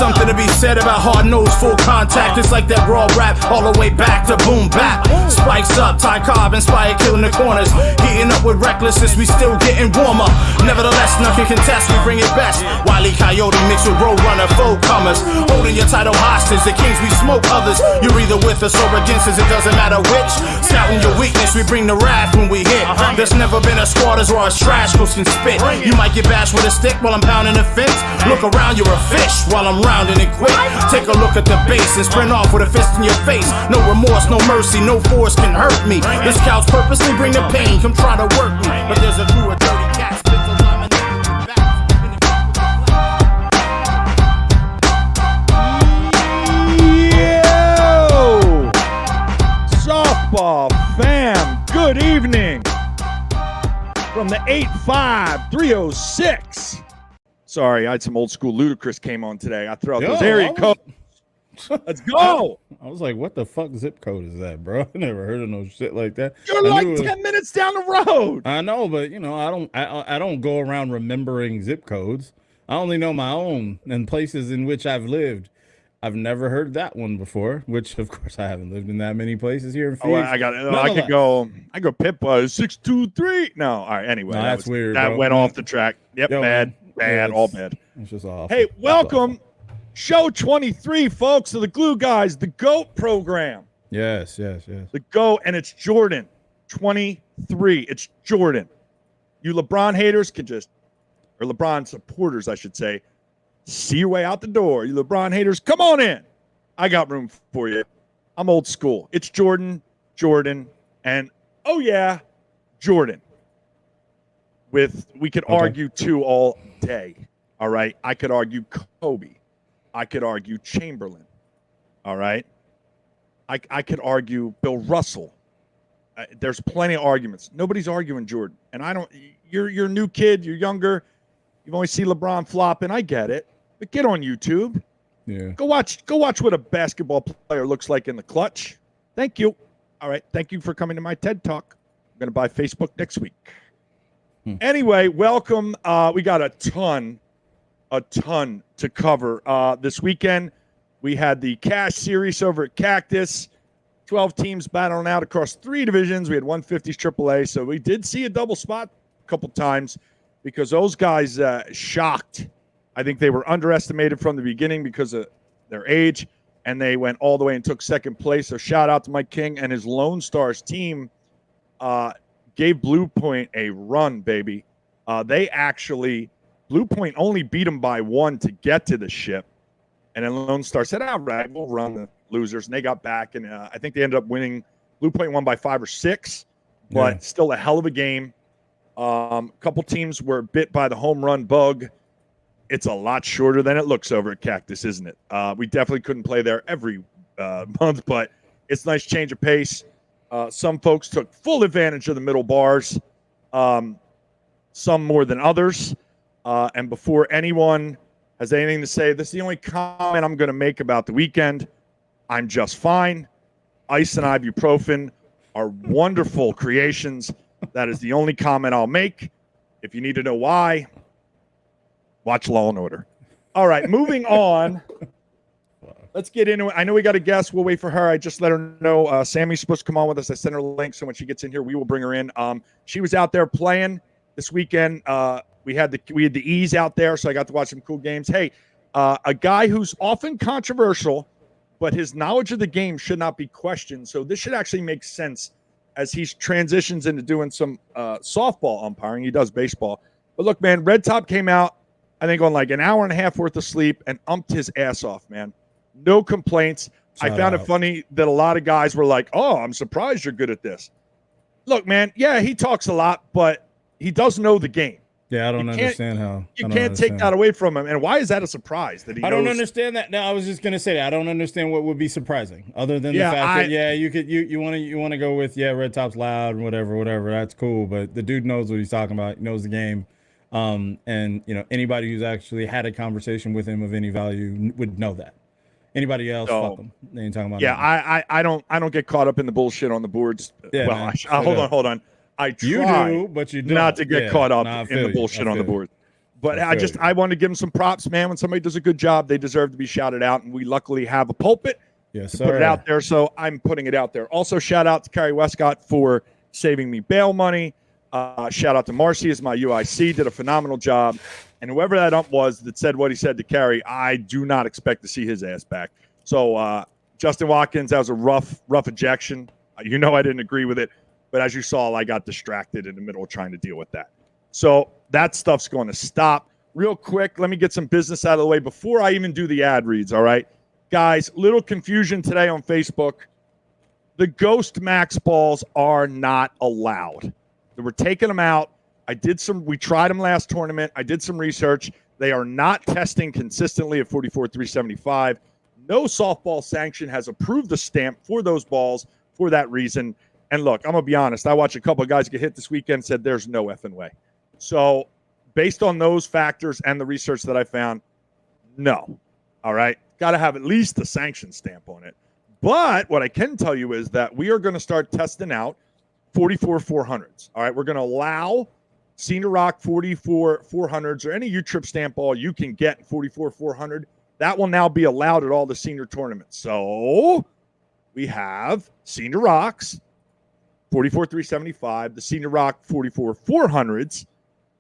something to be said about hard-nosed full contact. It's like that raw rap all the way back to boom bap. Spikes up, Ty Cobb inspired, killing the corners. Heating up with recklessness, we still getting warmer. Nevertheless, nothing contest, we bring it best. Wile E. Coyote mixed with Roadrunner, full comers. Holding your title hostage, the kings we smoke others. You're either with us or against us, it doesn't matter which. Scouting your weakness, we bring the wrath when we hit. There's never been a squad as raw as trash can spit. You might get bashed with a stick while I'm pounding the fence. Look around, you're a fish while I'm rounding it quick. Take a look at the base and sprint off with a fist in your face. No remorse, no mercy, no force can hurt me. The scouts purposely bring the pain, come try to work me. But there's a crew of dirty cats, spit the lemonade. Yo! Softball fam, good evening. From the 85306. Sorry, I had some old school Ludacris came on today. I threw out those area codes. Let's go. I was like, what the fuck zip code is that, bro? I never heard of no shit like that. You're like 10 minutes down the road. I know, but you know, I don't go around remembering zip codes. I only know my own and places in which I've lived. I've never heard that one before, which of course I haven't lived in that many places here in Phoenix. I got it. I could go Pip 623. No, all right. Anyway, that's weird. That bro. went off the track. Yep, Yo, bad, all bad. It's just off. Hey, welcome, show 23, folks, of the Glue Guys, the GOAT program. Yes. The GOAT, and it's Jordan 23. It's Jordan. You LeBron haters can just, or LeBron supporters, I should say, see your way out the door. You LeBron haters, come on in. I got room for you. I'm old school. It's Jordan, and oh yeah, Jordan. We could argue two all day. All right. I could argue Kobe. I could argue Chamberlain. All right. I could argue Bill Russell. There's plenty of arguments. Nobody's arguing Jordan. And you're a new kid. You're younger. You've only seen LeBron flopping. I get it. But get on YouTube. Yeah. Go watch what a basketball player looks like in the clutch. Thank you. All right. Thank you for coming to my TED Talk. I'm going to buy Facebook next week. Anyway, welcome. We got a ton to cover. This weekend, we had the Cash Series over at Cactus. 12 teams battling out across 3 divisions. We had 150s AAA. So we did see a double spot a couple times because those guys shocked. I think they were underestimated from the beginning because of their age, and they went all the way and took second place. So shout out to Mike King and his Lone Stars team. Gave Blue Point a run, baby. Blue Point only beat them by 1 to get to the ship. And then Lone Star said, all right, we'll run the losers. And they got back, and I think they ended up winning. Blue Point won by 5 or 6, but still a hell of a game. A couple teams were bit by the home run bug. It's a lot shorter than it looks over at Cactus, isn't it? We definitely couldn't play there every month, but it's a nice change of pace. Some folks took full advantage of the middle bars, some more than others. And before anyone has anything to say, this is the only comment I'm going to make about the weekend. I'm just fine. Ice and ibuprofen are wonderful creations. That is the only comment I'll make. If you need to know why, watch Law and Order. All right, moving on. Let's get into it. I know we got a guest. We'll wait for her. I just let her know Sammy's supposed to come on with us. I sent her a link, so when she gets in here, we will bring her in. She was out there playing this weekend. We had the E's out there, so I got to watch some cool games. Hey, a guy who's often controversial, but his knowledge of the game should not be questioned. So this should actually make sense as he transitions into doing some softball umpiring. He does baseball. But look, man, Red Top came out, I think, on like an hour and a half worth of sleep and umped his ass off, man. No complaints. I found it funny that a lot of guys were like, oh, I'm surprised you're good at this. Look, man, yeah, he talks a lot, but he does know the game. Yeah, I don't understand how. You can't take that away from him. And why is that a surprise that he knows? I don't understand that. No, I was just going to say that. I don't understand what would be surprising other than the fact that, you want to go with, Red Top's loud and whatever. That's cool. But the dude knows what he's talking about. He knows the game. And, anybody who's actually had a conversation with him of any value would know that. Anybody else, fuck them. They ain't talking about nothing. I don't get caught up in the bullshit on the boards. Yeah, well, hold on. I try you do, but you don't. not to get caught up in the bullshit on the board. But I want to give him some props, man. When somebody does a good job, they deserve to be shouted out. And we luckily have a pulpit to put it out there. So I'm putting it out there. Also, shout out to Carrie Westcott for saving me bail money. Shout out to Marcy as my UIC. Did a phenomenal job. And whoever that ump was that said what he said to Carrie, I do not expect to see his ass back. So Justin Watkins, that was a rough ejection. I didn't agree with it. But as you saw, I got distracted in the middle of trying to deal with that. So that stuff's going to stop. Real quick, let me get some business out of the way before I even do the ad reads, all right? Guys, little confusion today on Facebook. The Ghost Max balls are not allowed. We're taking them out. We tried them last tournament. I did some research. They are not testing consistently at 44,375. No softball sanction has approved the stamp for those balls for that reason. And look, I'm going to be honest. I watched a couple of guys get hit this weekend, said there's no effing way. So based on those factors and the research that I found, no. All right. Got to have at least the sanction stamp on it. But what I can tell you is that we are going to start testing out 44 400s. All right. We're going to allow Senior Rock 44 400s or any U-Trip stamp ball you can get 44 400. That will now be allowed at all the senior tournaments. So we have Senior Rocks 44 375, the Senior Rock 44 400s.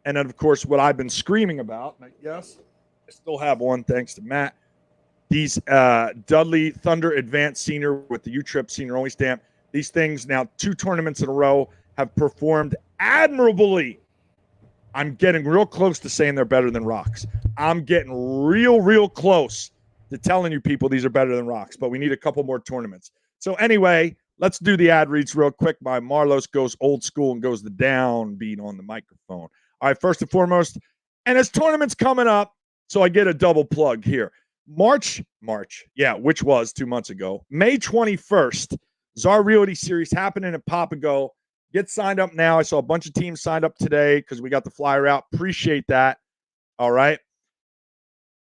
And then, of course, what I've been screaming about, yes, I still have one thanks to Matt, these Dudley Thunder Advanced Senior with the U-Trip Senior Only stamp. These things now 2 tournaments in a row have performed admirably. I'm getting real close to saying they're better than Rocks. I'm getting real close to telling you people these are better than Rocks, but we need a couple more tournaments. So anyway, let's do the ad reads real quick. My Marlos goes old school and goes the downbeat on the microphone. All right, first and foremost, and as tournaments coming up, so I get a double plug here. March, which was 2 months ago, May 21st, Czar Realty Series happening at Papago. Get signed up now. I saw a bunch of teams signed up today because we got the flyer out. Appreciate that. All right.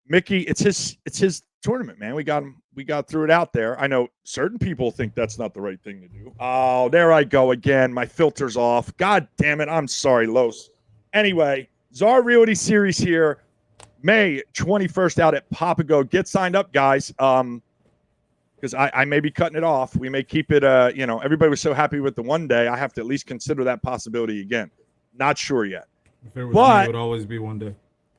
Mickey, it's his tournament, man. We got through it out there. I know certain people think that's not the right thing to do. Oh, there I go again. My filter's off. God damn it. I'm sorry, Los. Anyway, Czar Realty Series here, May 21st out at Papago. Get signed up, guys. Because I may be cutting it off. We may keep it, everybody was so happy with the one day. I have to at least consider that possibility again. Not sure yet. If it was me, it would always be one day.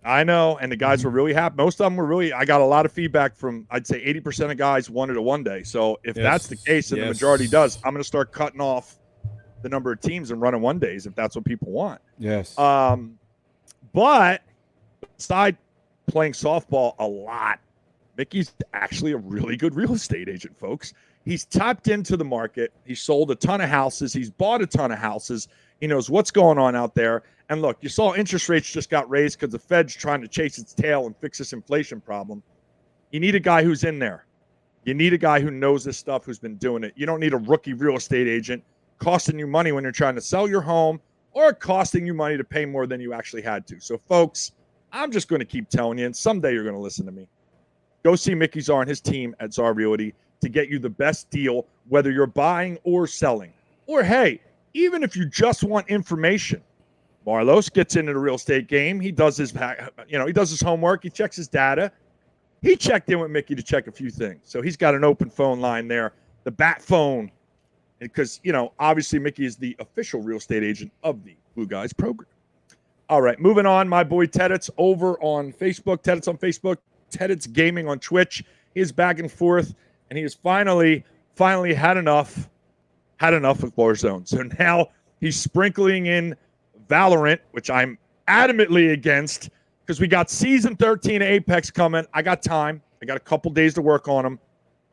I know, and the guys were really happy. Most of them were really, I got a lot of feedback from, I'd say 80% of guys wanted a one day. So if that's the case and the majority does, I'm going to start cutting off the number of teams and running one days if that's what people want. Yes. But beside playing softball a lot, Mickey's actually a really good real estate agent, folks. He's tapped into the market. He sold a ton of houses. He's bought a ton of houses. He knows what's going on out there. And look, you saw interest rates just got raised because the Fed's trying to chase its tail and fix this inflation problem. You need a guy who's in there. You need a guy who knows this stuff, who's been doing it. You don't need a rookie real estate agent costing you money when you're trying to sell your home or costing you money to pay more than you actually had to. So, folks, I'm just going to keep telling you, and someday you're going to listen to me. Go see Mickey Czar and his team at Czar Realty to get you the best deal, whether you're buying or selling. Or, hey, even if you just want information, Marlos gets into the real estate game. He does his, he does his homework. He checks his data. He checked in with Mickey to check a few things. So he's got an open phone line there, the bat phone, because, obviously Mickey is the official real estate agent of the Blue Guys program. All right, moving on. My boy Tedits over on Facebook. Tedits on Facebook. Tedits Gaming on Twitch. He is back and forth, and he has finally had enough with Warzone. So now he's sprinkling in Valorant, which I'm adamantly against because we got Season 13 of Apex coming. I got time. I got a couple days to work on them.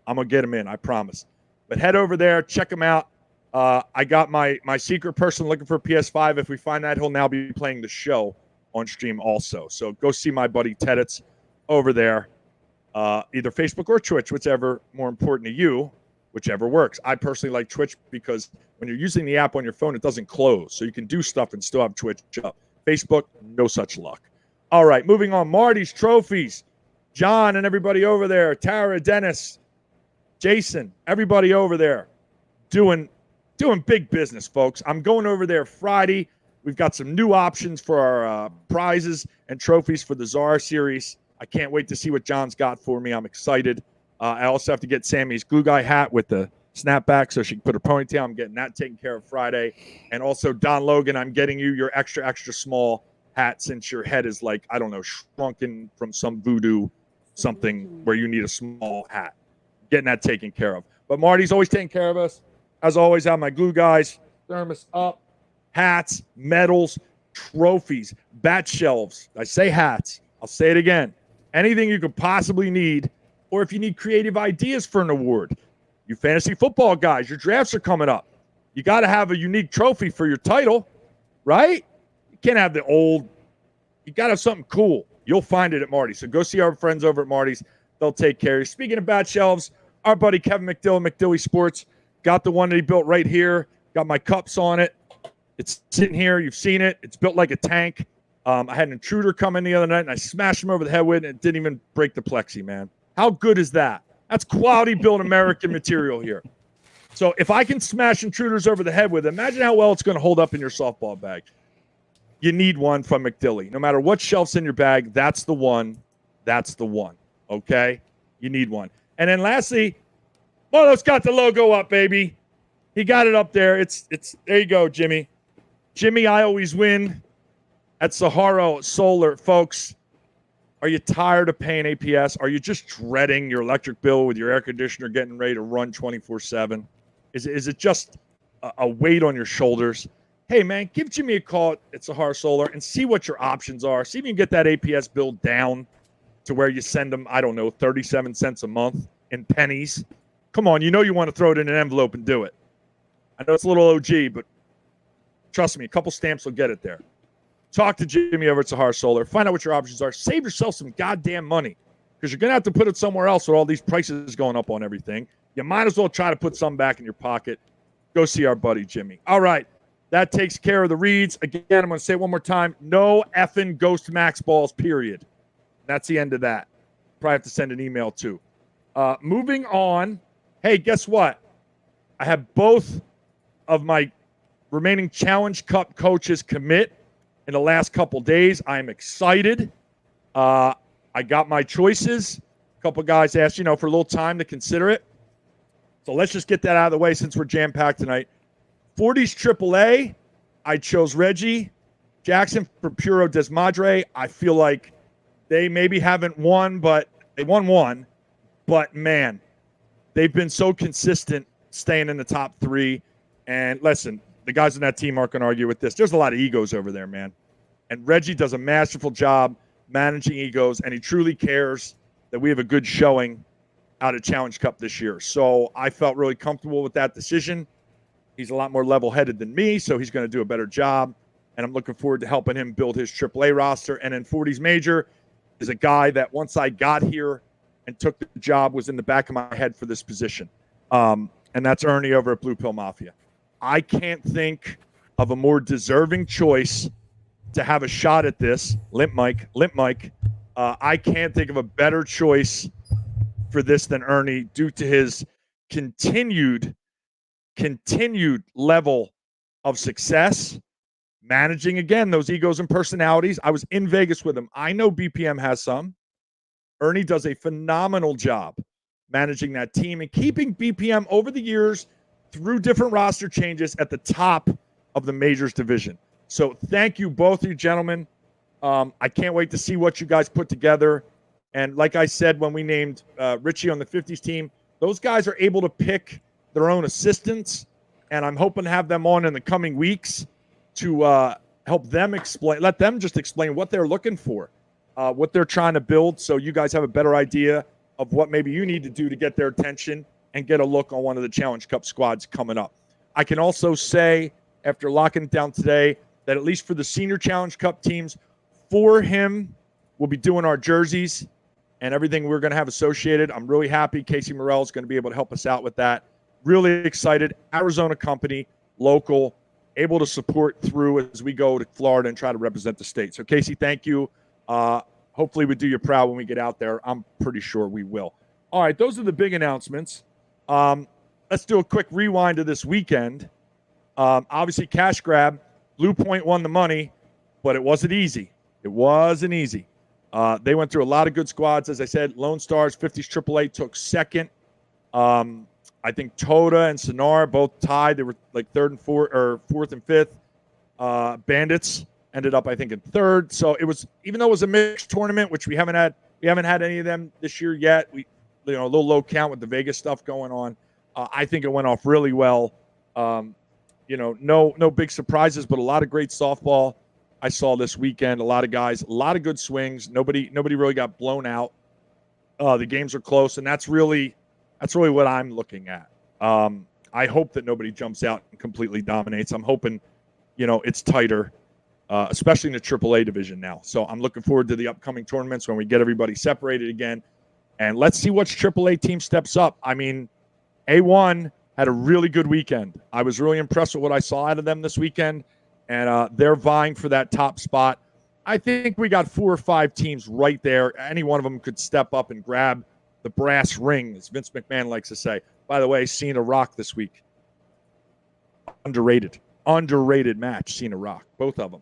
I'm going to get them in, I promise. But head over there, check them out. I got my secret person looking for a PS5. If we find that, he'll now be playing the show on stream also. So go see my buddy Tedits over there, either Facebook or Twitch, whichever more important to you, whichever works. I personally like Twitch because when you're using the app on your phone, it doesn't close. So you can do stuff and still have Twitch up. Facebook, no such luck. All right, moving on. Marty's Trophies. John and everybody over there. Tara, Dennis, Jason, everybody over there doing big business, folks. I'm going over there Friday. We've got some new options for our prizes and trophies for the Czar series. I can't wait to see what John's got for me. I'm excited. I also have to get Sammy's glue guy hat with the snapback so she can put her ponytail. I'm getting that taken care of Friday. And also, Don Logan, I'm getting you your extra, extra small hat since your head is like, I don't know, shrunken from some voodoo something where you need a small hat. Getting that taken care of. But Marty's always taking care of us. As always, I have my glue guys, thermos up, hats, medals, trophies, bat shelves. I say hats. I'll say it again. Anything you could possibly need, or if you need creative ideas for an award. You fantasy football guys, your drafts are coming up. You got to have a unique trophy for your title, right? You can't have the old. You got to have something cool. You'll find it at Marty's. So go see our friends over at Marty's. They'll take care of you. Speaking of bat shelves, our buddy Kevin McDill, McDilly Sports, got the one that he built right here. Got my cups on it. It's sitting here. You've seen it. It's built like a tank. I had an intruder come in the other night, and I smashed him over the head with it, and it didn't even break the plexi, man. How good is that? That's quality built American material here. So if I can smash intruders over the head with it, imagine how well it's going to hold up in your softball bag. You need one from McDilly. No matter what shelf's in your bag, that's the one. That's the one. Okay? You need one. And then lastly, Marlo's got the logo up, baby. He got it up there. It's there you go, Jimmy. Jimmy, I always win at Sahara Solar. Folks, are you tired of paying APS? Are you just dreading your electric bill with your air conditioner getting ready to run 24/7? Is it just a weight on your shoulders? Hey, man, give Jimmy a call at Sahara Solar and see what your options are. See if you can get that APS bill down to where you send them, I don't know, 37 cents a month in pennies. Come on, you know you want to throw it in an envelope and do it. I know it's a little OG, but trust me, a couple stamps will get it there. Talk to Jimmy over at Sahara Solar. Find out what your options are. Save yourself some goddamn money because you're going to have to put it somewhere else with all these prices going up on everything. You might as well try to put some back in your pocket. Go see our buddy Jimmy. All right. That takes care of the reads. Again, I'm going to say it one more time. No effing Ghost Max balls, period. That's the end of that. Probably have to send an email too. Moving on. Hey, guess what? I have both of my remaining Challenge Cup coaches commit in the last couple days. I'm excited. I got my choices. A couple guys asked, for a little time to consider it. So let's just get that out of the way since we're jam-packed tonight. 40s AAA, I chose Reggie Jackson for Puro Desmadre. I feel like they maybe haven't won, but they won one. But, man, they've been so consistent staying in the top three. And, listen, the guys on that team aren't going to argue with this. There's a lot of egos over there, man. And Reggie does a masterful job managing egos, and he truly cares that we have a good showing out of Challenge Cup this year. So I felt really comfortable with that decision. He's a lot more level-headed than me, so he's going to do a better job. And I'm looking forward to helping him build his AAA roster. And then 40s Major is a guy that once I got here and took the job was in the back of my head for this position. And that's Ernie over at Blue Pill Mafia. I can't think of a more deserving choice to have a shot at this. Limp Mike. I can't think of a better choice for this than Ernie due to his continued level of success, managing, again, those egos and personalities. I was in Vegas with him. I know BPM has some. Ernie does a phenomenal job managing that team and keeping BPM over the years through different roster changes at the top of the Majors division. So thank you, both of you gentlemen. I can't wait to see what you guys put together. And like I said, when we named Richie on the 50s team, those guys are able to pick their own assistants, and I'm hoping to have them on in the coming weeks to help them let them just explain what they're looking for, what they're trying to build, so you guys have a better idea of what maybe you need to do to get their attention and get a look on one of the Challenge Cup squads coming up. I can also say, after locking it down today, that at least for the Senior Challenge Cup teams, for him, we'll be doing our jerseys and everything we're going to have associated. I'm really happy Casey Morrell is going to be able to help us out with that. Really excited. Arizona company, local, able to support through as we go to Florida and try to represent the state. So, Casey, thank you. Hopefully we do you proud when we get out there. I'm pretty sure we will. All right, those are the big announcements. Let's do a quick rewind to this weekend. Obviously, cash grab, Blue Point won the money, but it wasn't easy. It wasn't easy. They went through a lot of good squads. As I said, Lone Stars, 50s AAA took second. I think Toda and Sonar both tied. They were like fourth and fifth. Bandits ended up, I think, in third. So it was, even though it was a mixed tournament, which we haven't had any of them this year yet. We, a little low count with the Vegas stuff going on. I think it went off really well. No big surprises, but a lot of great softball I saw this weekend. A lot of guys, a lot of good swings. Nobody really got blown out. The games are close, and that's really what I'm looking at. I hope that nobody jumps out and completely dominates. I'm hoping, it's tighter, especially in the AAA division now. So I'm looking forward to the upcoming tournaments when we get everybody separated again. And let's see which AAA team steps up. I mean, A1 had a really good weekend. I was really impressed with what I saw out of them this weekend, and they're vying for that top spot. I think we got 4 or 5 teams right there. Any one of them could step up and grab the brass ring, as Vince McMahon likes to say. By the way, Cena Rock this week. Underrated match, Cena Rock, both of them.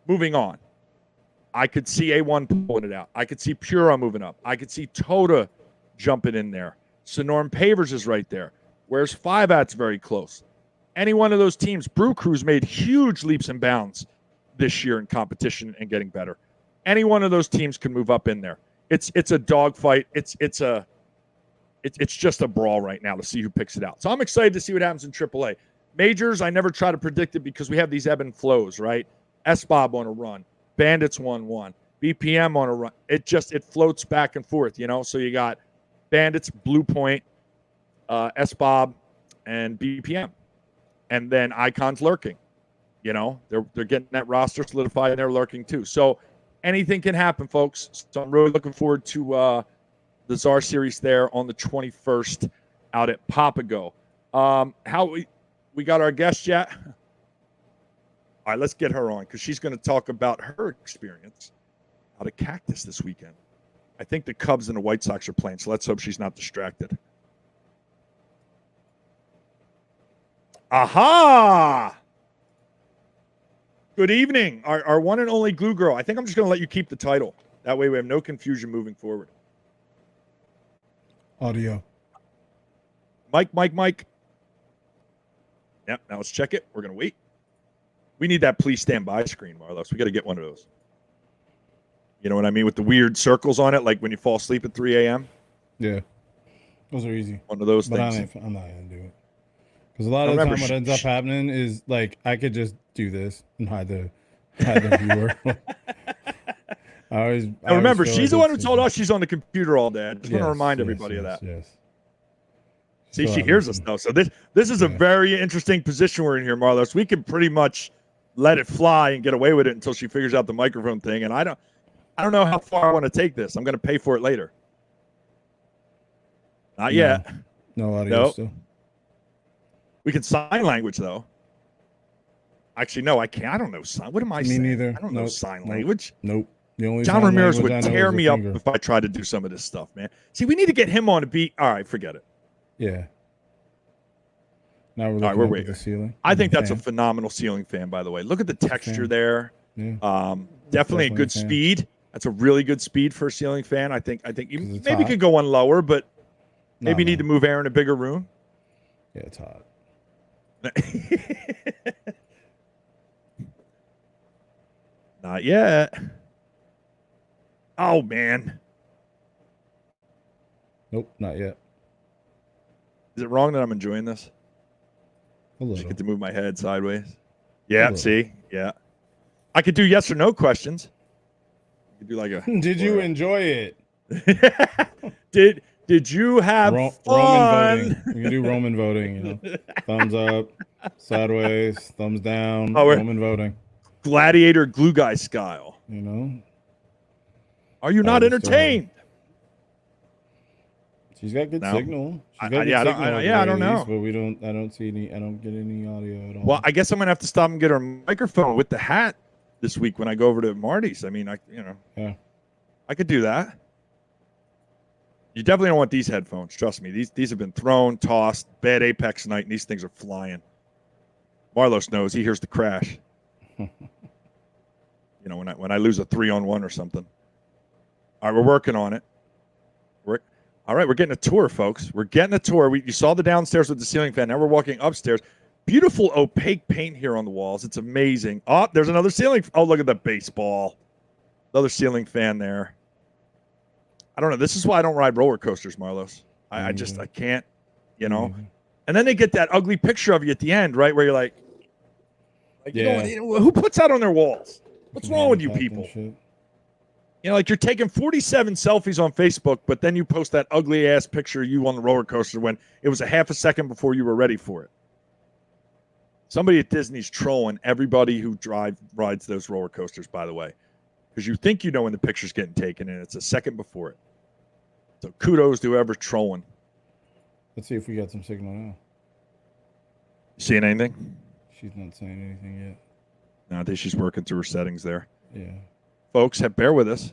Moving on. I could see A1 pulling it out. I could see Pura moving up. I could see Toda jumping in there. Sonoran Pavers is right there. Whereas 5-At's very close. Any one of those teams, Brew Crew's made huge leaps and bounds this year in competition and getting better. Any one of those teams can move up in there. It's a dogfight. It's just a brawl right now to see who picks it out. So I'm excited to see what happens in AAA. Majors, I never try to predict it because we have these ebb and flows, right? SBOB on a run. Bandits 1-1. BPM on a run. It floats back and forth, So you got Bandits, Blue Point, SBOB, and BPM. And then Icons lurking. They're getting that roster solidified and they're lurking too. So anything can happen, folks. So I'm really looking forward to the Czar Series there on the 21st out at Papago. How we got our guest yet? All right, let's get her on because she's going to talk about her experience out of Cactus this weekend. I think the Cubs and the White Sox are playing, so let's hope she's not distracted. Aha! Good evening, our one and only Glue Girl. I think I'm just going to let you keep the title. That way we have no confusion moving forward. Audio. Mike. Yep, now let's check it. We're going to wait. We need that please stand by screen, Marlos. We got to get one of those. You know what I mean? With the weird circles on it, like when you fall asleep at 3 a.m. Yeah. Those are easy. One of those things. I'm not going to do it. Because a lot of the time what ends up happening is, like, I could just do this and hide the viewer. I remember, she's the one who told us she's on the computer all day. I just want to remind everybody of that. Yes. See, she hears us, though. So this is a very interesting position we're in here, Marlos. We can pretty much let it fly and get away with it until she figures out the microphone thing. And I don't know how far I want to take this. I'm going to pay for it later. Not yet. No audio still. We can sign language, though. Actually, no, I can't. I don't know sign. What am I saying? Me neither. I don't know sign language. Nope. The only John Ramirez would tear me up if I tried to do some of this stuff, man. See, we need to get him on a beat. All right, forget it. Yeah. Now we're looking at the ceiling. I think that's a phenomenal ceiling fan, by the way. Look at the texture there. Yeah. Definitely a good speed. That's a really good speed for a ceiling fan. I think you maybe could go one lower, but maybe need to move air in a bigger room. Yeah, it's hot. Not yet. Oh, man. Nope, not yet. Is it wrong that I'm enjoying this? A little. I get to move my head sideways. Yeah, see? Yeah. I could do yes or no questions. I could do like a... Did you enjoy it? Did you have fun? Roman voting. We can do Roman voting, Thumbs up, sideways, thumbs down, Roman voting. Gladiator glue guy style. Are you not entertained? She's got good signal. I don't know. But I don't get any audio at all. Well, I guess I'm gonna have to stop and get her microphone with the hat this week when I go over to Marty's. I mean, I could do that. You definitely don't want these headphones. Trust me. These have been thrown, tossed, bad Apex night, and these things are flying. Marlos knows. He hears the crash. You know, when I lose a 3-on-1 or something. All right, we're working on it. All right, we're getting a tour, folks. We're getting a tour. You saw the downstairs with the ceiling fan. Now we're walking upstairs. Beautiful opaque paint here on the walls. It's amazing. Oh, there's another ceiling. Oh, look at the baseball. Another ceiling fan there. I don't know. This is why I don't ride roller coasters, Marlos. I can't, you know. Mm-hmm. And then they get that ugly picture of you at the end, right, where you're like yeah. You know, who puts that on their walls? What's wrong with you people? You know, like you're taking 47 selfies on Facebook, but then you post that ugly ass picture of you on the roller coaster when it was a half a second before you were ready for it. Somebody at Disney's trolling everybody who rides those roller coasters, by the way, because you think you know when the picture's getting taken, and it's a second before it. So kudos to whoever's trolling. Let's see if we got some signal now. Seeing anything? She's not saying anything yet. No, I think she's working through her settings there. Yeah. Folks, bear with us.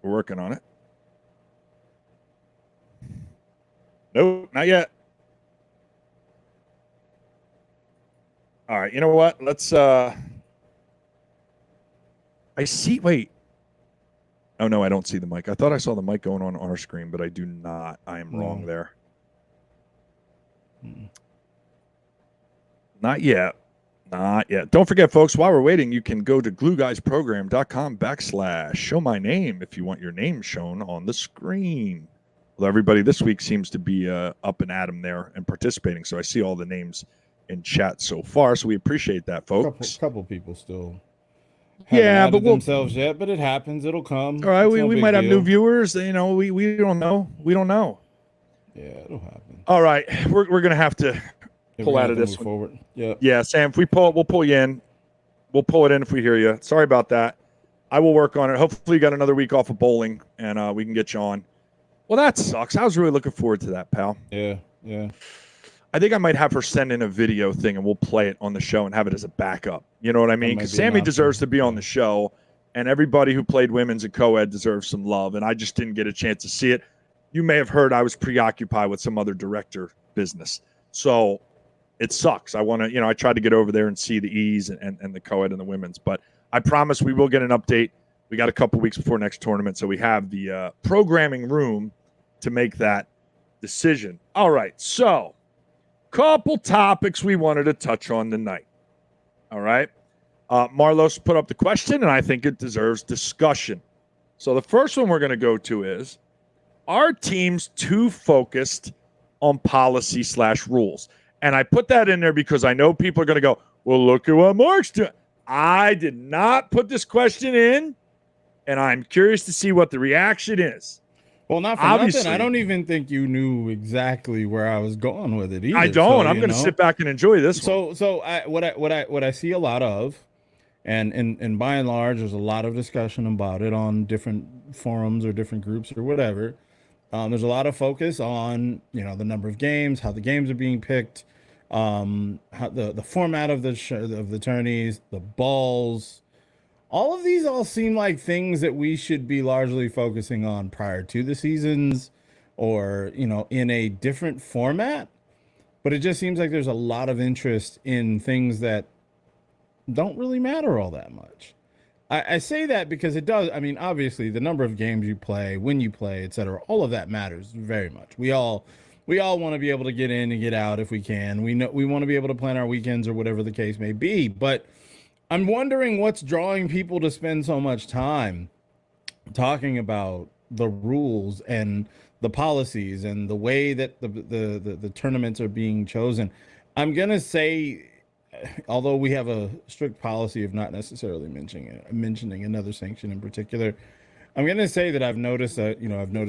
We're working on it. Nope, not yet. All right, you know what? Let's I see wait. Oh no, I don't see the mic. I thought I saw the mic going on our screen, but I do not. I am wrong there. Not yet. Not yet. Don't forget, folks, while we're waiting, you can go to glueguysprogram.com/show my name if you want your name shown on the screen. Well, everybody this week seems to be up and at 'em there and participating. So I see all the names in chat so far. So we appreciate that, folks. Couple people still haven't added themselves yet, but it happens. It'll come. All right, we might have new viewers. You know, we don't know. We don't know. Yeah, it'll happen. All right, we're gonna have to pull out of this one. Forward. Yeah, Sam. If we'll pull you in. We'll pull it in if we hear you. Sorry about that. I will work on it. Hopefully, you got another week off of bowling, and we can get you on. Well, that sucks. I was really looking forward to that, pal. Yeah. I think I might have her send in a video thing, and we'll play it on the show and have it as a backup. You know what I mean? Because Sammy deserves to be on the show, and everybody who played women's and co-ed deserves some love, and I just didn't get a chance to see it. You may have heard I was preoccupied with some other director business. So it sucks. I want to, I tried to get over there and see the E's and the co-ed and the women's, but I promise we will get an update. We got a couple weeks before next tournament, so we have the programming room to make that decision. All right, so couple topics we wanted to touch on tonight. All right. Marlos put up the question, and I think it deserves discussion. So the first one we're going to go to is, are teams too focused on policy/rules? And I put that in there because I know people are going to go, well, look at what Mark's doing. I did not put this question in, and I'm curious to see what the reaction is. Well, not for nothing. I don't even think you knew exactly where I was going with it either. I don't. I'm going to sit back and enjoy this one. So what I see a lot of, and by and large, there's a lot of discussion about it on different forums or different groups or whatever. There's a lot of focus on the number of games, how the games are being picked, how the format of the tourneys, the balls. All of these all seem like things that we should be largely focusing on prior to the seasons, or in a different format. But it just seems like there's a lot of interest in things that don't really matter all that much. I say that because it does. I mean, obviously, the number of games you play, when you play, etc., all of that matters very much. We all want to be able to get in and get out if we can. We want to be able to plan our weekends or whatever the case may be. But I'm wondering what's drawing people to spend so much time talking about the rules and the policies and the way that the tournaments are being chosen. I'm gonna say, although we have a strict policy of not necessarily mentioning another sanction in particular, I'm going to say that I've noticed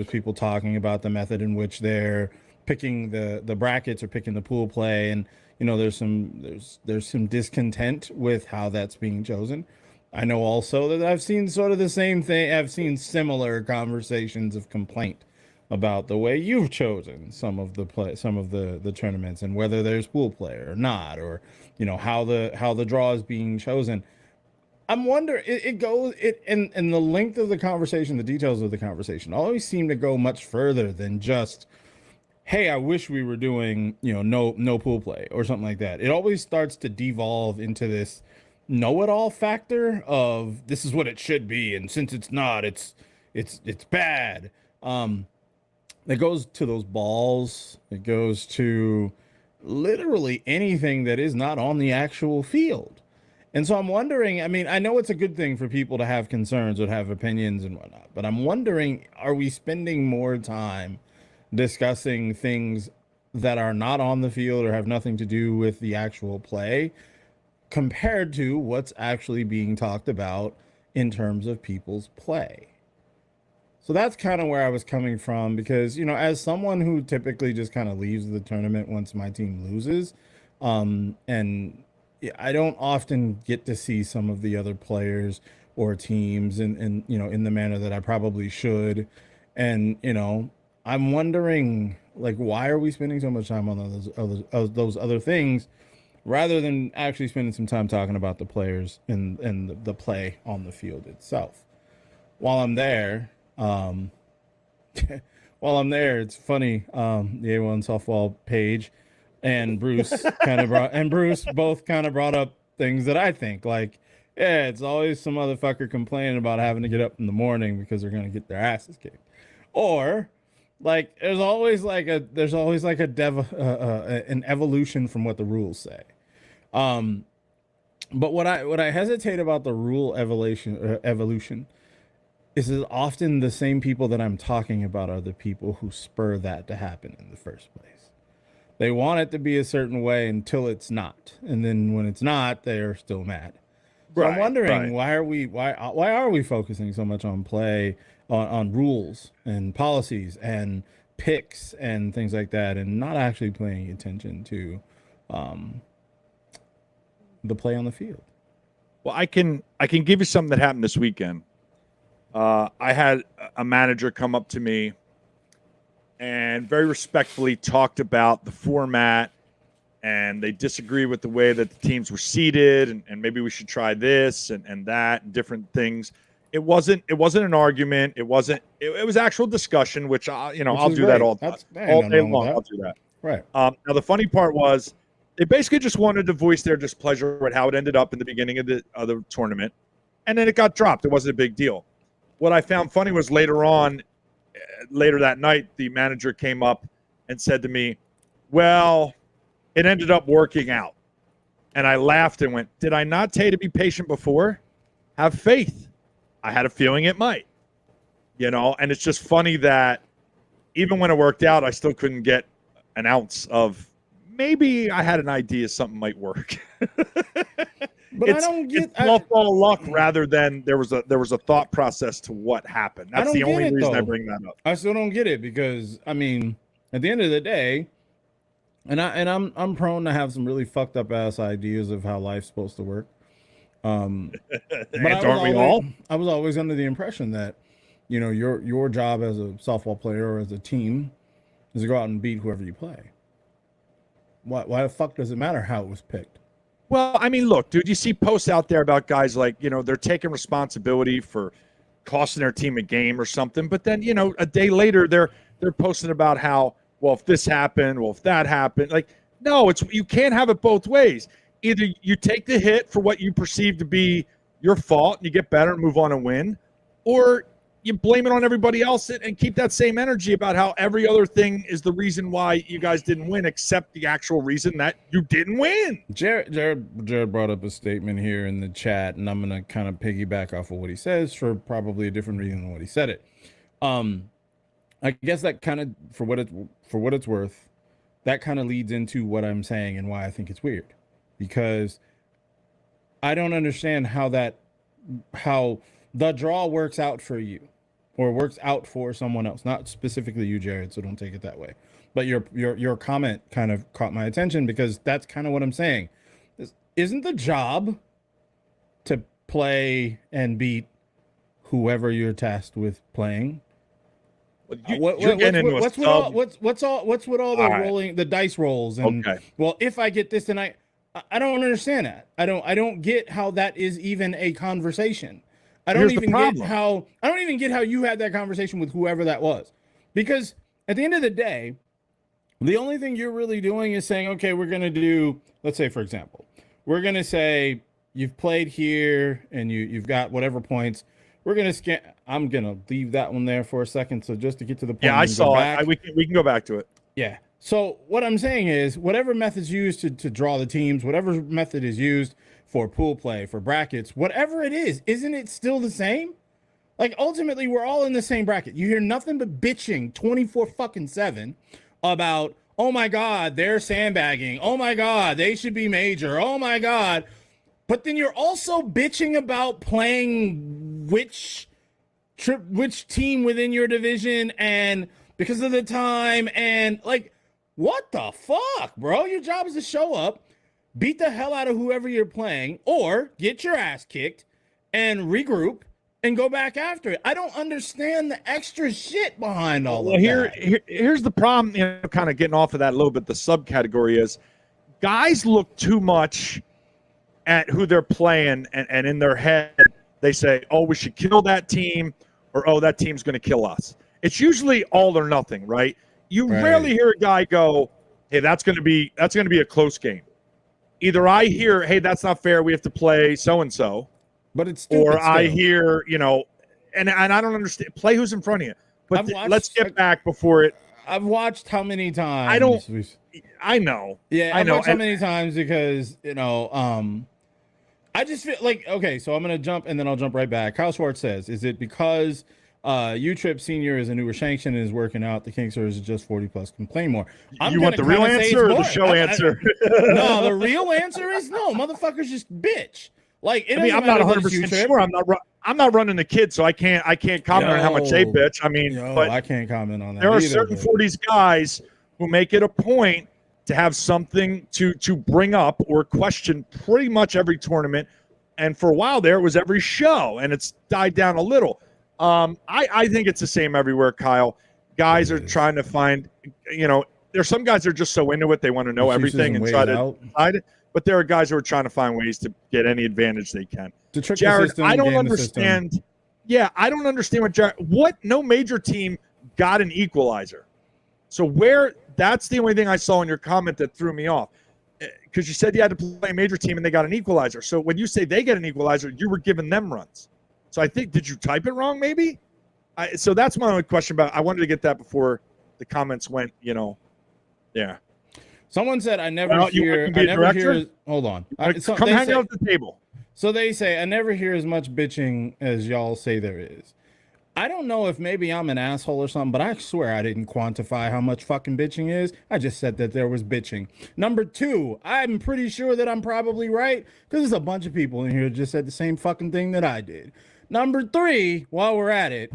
people talking about the method in which they're picking the brackets or picking the pool play, and there's some discontent with how that's being chosen. I know also that I've seen sort of the same thing. I've seen similar conversations of complaint about the way you've chosen some of the tournaments, and whether there's pool play or not, or how the draw is being chosen. I'm wondering, and the length of the conversation, the details of the conversation always seem to go much further than just, hey, I wish we were doing, no pool play or something like that. It always starts to devolve into this know-it-all factor of this is what it should be, and since it's not, it's bad. It goes to those balls. It goes to literally anything that is not on the actual field. And so I'm wondering, I mean, I know it's a good thing for people to have concerns or have opinions and whatnot, but I'm wondering, are we spending more time discussing things that are not on the field or have nothing to do with the actual play compared to what's actually being talked about in terms of people's play? So that's kind of where I was coming from, because, as someone who typically just kind of leaves the tournament once my team loses, and I don't often get to see some of the other players or teams in the manner that I probably should. And, I'm wondering, like, why are we spending so much time on those other things rather than actually spending some time talking about the players and the play on the field itself? While I'm there, it's funny. The A1 softball page and Bruce both kind of brought up things that I think, like, yeah, it's always some motherfucker complaining about having to get up in the morning because they're gonna get their asses kicked, or like there's always an evolution from what the rules say. But what I hesitate about the rule evolution is that often the same people that I'm talking about are the people who spur that to happen in the first place. They want it to be a certain way until it's not, and then when it's not, they're still mad. So I'm wondering, why are we focusing so much on play, on rules and policies and picks and things like that, and not actually paying attention to the play on the field? Well, I can give you something that happened this weekend. I had a manager come up to me and very respectfully talked about the format, and they disagree with the way that the teams were seated, and maybe we should try this and that and different things. It wasn't an argument. It was actual discussion, which I'll do that all day long. I'll do that. Right. Now the funny part was they basically just wanted to voice their displeasure at how it ended up in the beginning of the tournament, and then it got dropped. It wasn't a big deal. What I found funny was later that night, the manager came up and said to me, well, it ended up working out. And I laughed and went, did I not tell you to be patient before? Have faith. I had a feeling it might. And it's just funny that even when it worked out, I still couldn't get an ounce of maybe I had an idea something might work. But it's all luck rather than there was a thought process to what happened. That's the only reason I bring that up. I still don't get it, because I mean, at the end of the day, and I'm prone to have some really fucked up ass ideas of how life's supposed to work. But aren't we all? I was always under the impression that, your job as a softball player or as a team is to go out and beat whoever you play. Why the fuck does it matter how it was picked? Well, I mean, look, dude, you see posts out there about guys like, they're taking responsibility for costing their team a game or something. But then, a day later, they're posting about how, well, if this happened, well, if that happened. Like, no, you can't have it both ways. Either you take the hit for what you perceive to be your fault and you get better and move on and win, or you blame it on everybody else and keep that same energy about how every other thing is the reason why you guys didn't win, except the actual reason that you didn't win. Jared brought up a statement here in the chat, and I'm going to kind of piggyback off of what he says for probably a different reason than what he said it. I guess that kind of, for what it's worth, that kind of leads into what I'm saying and why I think it's weird, because I don't understand how the draw works out for you, or works out for someone else, not specifically you, Jared, so don't take it that way. But your comment kind of caught my attention, because that's kind of what I'm saying. Isn't the job to play and beat whoever you're tasked with playing? What's with all the rolling, the dice rolls, and well, if I get this, then I don't understand that. I don't get how that is even a conversation. I don't even get how you had that conversation with whoever that was, because at the end of the day, The only thing you're really doing is saying, okay, we're going to do, let's say, for example, we're going to say you've played here and you've got whatever points. We're going to scan. I'm going to leave that one there for a second. So just to get to the point. Yeah, I saw it. We can go back to it. Yeah. So what I'm saying is whatever method's used to draw the teams, whatever method is used for pool play, for brackets, whatever it is, isn't it still the same? Like, ultimately, we're all in the same bracket. You hear nothing but bitching 24/7 about, oh my God, they're sandbagging. Oh my God, they should be major. Oh my God. But then you're also bitching about playing which team within your division and because of the time and like, what the fuck, bro? Your job is to show up, beat the hell out of whoever you're playing, or get your ass kicked and regroup and go back after it. I don't understand the extra shit behind all of that. Here's the problem, kind of getting off of that a little bit. The subcategory is guys look too much at who they're playing, and in their head, they say, oh, we should kill that team, or, oh, that team's going to kill us. It's usually all or nothing, right? You rarely hear a guy go, hey, that's going to be a close game. Either I hear, hey, that's not fair, we have to play so-and-so, but it's stupid or still. I hear, and I don't understand. Play who's in front of you. But let's get back before it. I've watched how many times. I know. Yeah, I know. Watched how many times because, I just feel like, okay, so I'm going to jump and then I'll jump right back. Kyle Schwartz says, is it because U-Trip Senior is a newer sanction and is working out the kinks, or is it just 40 plus complain more? You want the real answer or the show answer? No, the real answer is no. Motherfuckers just bitch. Like, I'm not 100% sure. I'm not running the kids, so I can't comment on how much they bitch. But I can't comment on that. There are certain 40s guys who make it a point to have something to bring up or question pretty much every tournament. And for a while there, it was every show, and it's died down a little. I think it's the same everywhere, Kyle. Guys are trying to find, there's some guys that are just so into it, they want to know everything inside it. But there are guys who are trying to find ways to get any advantage they can. Jared, I don't understand. Yeah, I don't understand what no major team got an equalizer. So that's the only thing I saw in your comment that threw me off. Because you said you had to play a major team and they got an equalizer. So when you say they get an equalizer, you were giving them runs. So I think, did you type it wrong maybe? So that's my only question I wanted to get that before the comments went, yeah. Someone said, I never hear. Hold on. Come hang out at the table. So they say, I never hear as much bitching as y'all say there is. I don't know if maybe I'm an asshole or something, but I swear I didn't quantify how much fucking bitching is. I just said that there was bitching. Number two, I'm pretty sure that I'm probably right because there's a bunch of people in here who just said the same fucking thing that I did. Number three, while we're at it,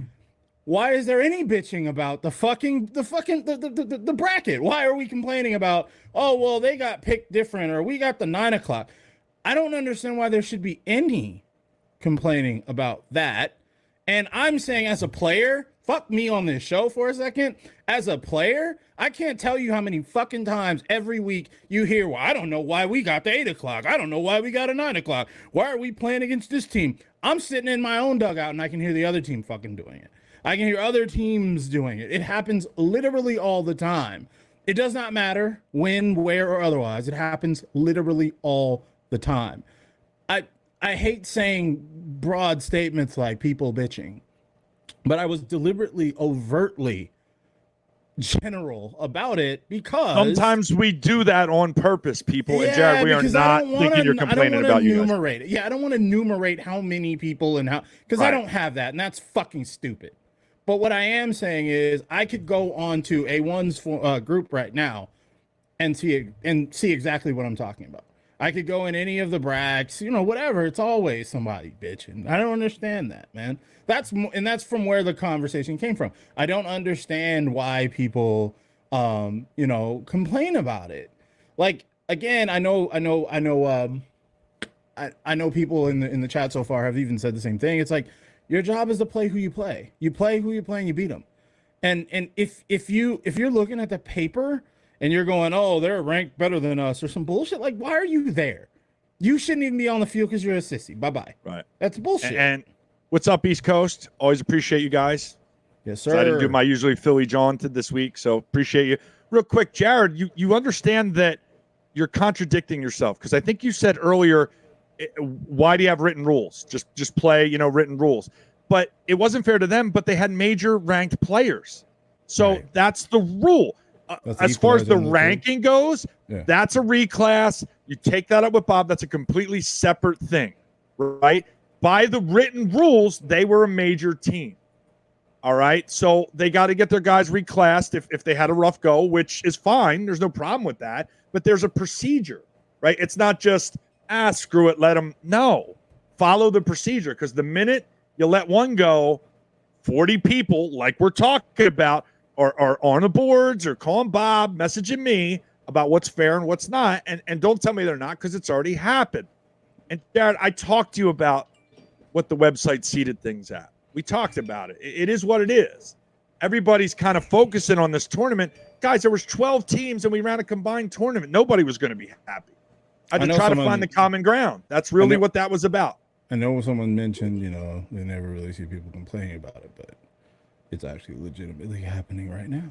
why is there any bitching about the bracket? Why are we complaining about, oh, well, they got picked different or we got the 9 o'clock? I don't understand why there should be any complaining about that. And I'm saying as a player, fuck me on this show for a second. As a player, I can't tell you how many fucking times every week you hear, well, I don't know why we got the 8 o'clock. I don't know why we got a 9 o'clock. Why are we playing against this team? I'm sitting in my own dugout and I can hear the other team fucking doing it. I can hear other teams doing it. It happens literally all the time. It does not matter when, where, or otherwise. It happens literally all the time. I hate saying broad statements like people bitching, but I was deliberately, overtly general about it because sometimes we do that on purpose, people. And Jared, we are not thinking you're complaining about you guys. Yeah, I don't want to enumerate how many people and how, because I don't have that, and that's fucking stupid. But what I am saying is I could go on to A1's group right now and see exactly what I'm talking about. I could go in any of the brags, whatever. It's always somebody bitching. I don't understand that, man. That's from where the conversation came from. I don't understand why people, complain about it. Like, again, I know people in the chat so far have even said the same thing. It's like, your job is to play who you play. You play who you play and you beat them. And if you're looking at the paper and you're going, oh, they're ranked better than us or some bullshit, like, why are you there? You shouldn't even be on the field because you're a sissy. Bye-bye. Right. That's bullshit. And what's up, East Coast? Always appreciate you guys. Yes, sir. So I didn't do my usually Philly jaunted this week, so appreciate you. real quick, Jared, you understand that you're contradicting yourself, because I think you said earlier, why do you have written rules? Just play, written rules. But it wasn't fair to them, but they had major ranked players. So that's the rule. As far as the ranking goes, that's a reclass. You take that up with Bob. That's a completely separate thing, right? By the written rules, they were a major team. All right. So they got to get their guys reclassed if they had a rough go, which is fine. There's no problem with that. But there's a procedure, right? It's not just, screw it, let them. No, follow the procedure, because the minute you let one go, 40 people, like we're talking about, are on the boards or calling Bob, messaging me about what's fair and what's not. And don't tell me they're not, because it's already happened. And Jared, I talked to you about what the website seeded things at. We talked about it. It is what it is. Everybody's kind of focusing on this tournament. Guys, there was 12 teams and we ran a combined tournament. Nobody was going to be happy. I had to try to find the common ground. That's really what that was about. I know someone mentioned, they never really see people complaining about it, but it's actually legitimately happening right now,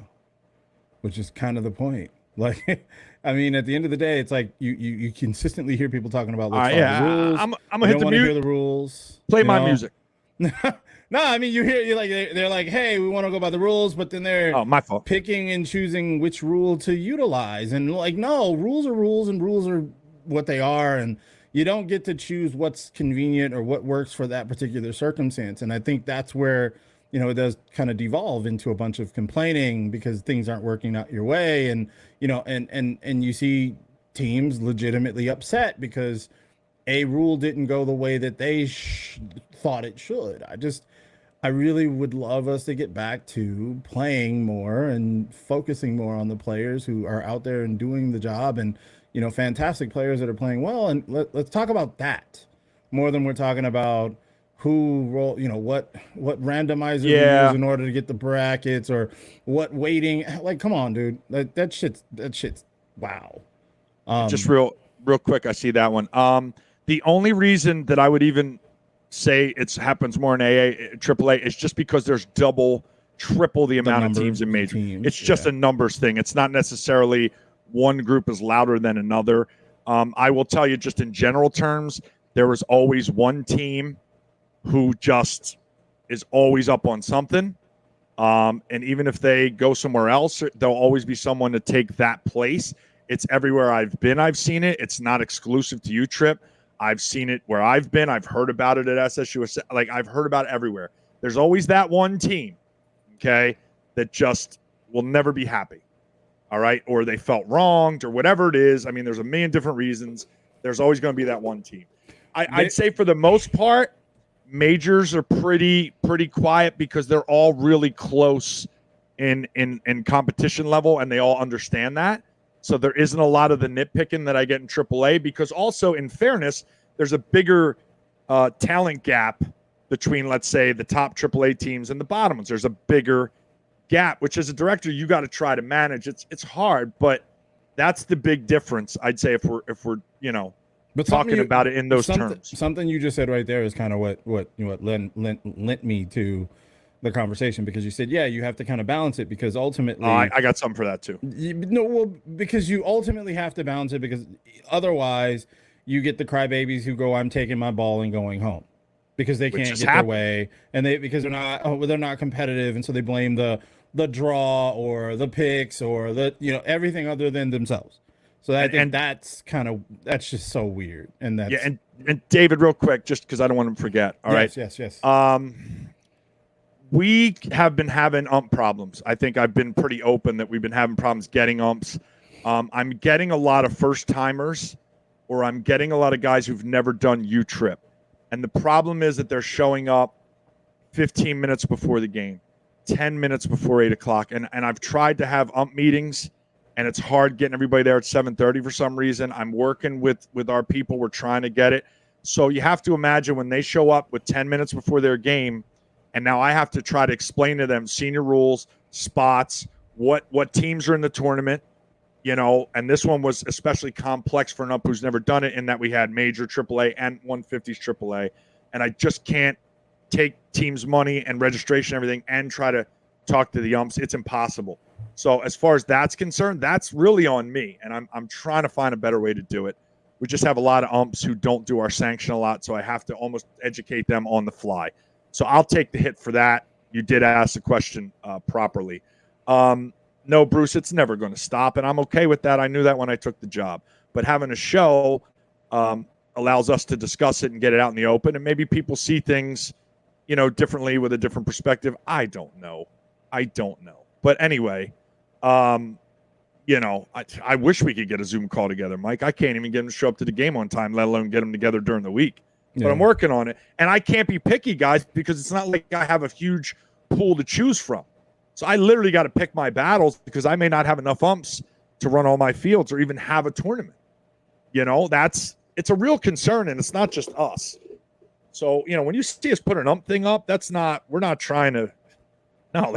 which is kind of the point. Like, I mean, at the end of the day, it's like you consistently hear people talking about let's follow the rules. I'm gonna hit the mute. Hear the rules. Play my music. No, I mean, you're like they're like, hey, we want to go by the rules, but then they're my fault. Picking and choosing which rule to utilize, and like, no, rules are rules, and rules are what they are, and you don't get to choose what's convenient or what works for that particular circumstance. And I think that's where it does kind of devolve into a bunch of complaining because things aren't working out your way, and and you see teams legitimately upset because a rule didn't go the way that they thought it should. I really would love us to get back to playing more and focusing more on the players who are out there and doing the job, and fantastic players that are playing well. And let's talk about that more than we're talking about who roll, what randomizer we use in order to get the brackets, or what weighting. Like, come on, dude. That shit's wow. Just real quick, I see that one. The only reason that I would even say it happens more in AA, AAA, is just because there's triple the amount of teams in major. It's just a numbers thing. It's not necessarily one group is louder than another. I will tell you, just in general terms, there was always one team who just is always up on something. And even if they go somewhere else, there'll always be someone to take that place. It's everywhere I've been. I've seen it. It's not exclusive to you, Trip. I've seen it where I've been. I've heard about it at SSU. Like, I've heard about it everywhere. There's always that one team, okay, that just will never be happy, all right? Or they felt wronged or whatever it is. I mean, there's a million different reasons. There's always going to be that one team. I'd say for the most part, majors are pretty quiet because they're all really close in competition level, and they all understand that. So there isn't a lot of the nitpicking that I get in AAA, because also, in fairness, there's a bigger talent gap between, let's say, the top AAA teams and the bottom ones. There's a bigger gap, which as a director, you got to try to manage. It's hard, but that's the big difference, I'd say, if we're but talking about it in those terms. Something you just said right there is kind of what lent me to the conversation, because you said, you have to kind of balance it, because ultimately I got something for that too. Because you ultimately have to balance it, because otherwise you get the crybabies who go, I'm taking my ball and going home, because they can't get their way, and because they're not competitive, and so they blame the draw or the picks or the everything other than themselves. So I think that's just so weird. And that's and David, real quick, just because I don't want to forget. All right. Yes. We have been having ump problems. I think I've been pretty open that we've been having problems getting umps. I'm getting a lot of first timers, or I'm getting a lot of guys who've never done U-Trip. And the problem is that they're showing up 15 minutes before the game, 10 minutes before 8 o'clock. And I've tried to have ump meetings, and it's hard getting everybody there at 7:30 for some reason. I'm working with our people. We're trying to get it. So you have to imagine when they show up with 10 minutes before their game, and now I have to try to explain to them senior rules, spots, what teams are in the tournament, and this one was especially complex for an ump who's never done it, in that we had major AAA and 150s AAA. And I just can't take teams' money and registration and everything and try to talk to the umps. It's impossible. So as far as that's concerned, that's really on me, and I'm trying to find a better way to do it. We just have a lot of umps who don't do our sanction a lot, so I have to almost educate them on the fly. So I'll take the hit for that. You did ask the question properly. No, Bruce, it's never going to stop, and I'm okay with that. I knew that when I took the job. But having a show allows us to discuss it and get it out in the open, and maybe people see things, differently with a different perspective. I don't know. But anyway, I wish we could get a Zoom call together, Mike. I can't even get them to show up to the game on time, let alone get them together during the week. But I'm working on it. And I can't be picky, guys, because it's not like I have a huge pool to choose from. So I literally got to pick my battles because I may not have enough umps to run all my fields or even have a tournament. It's a real concern, and it's not just us. So, when you see us put an ump thing up, we're not trying to,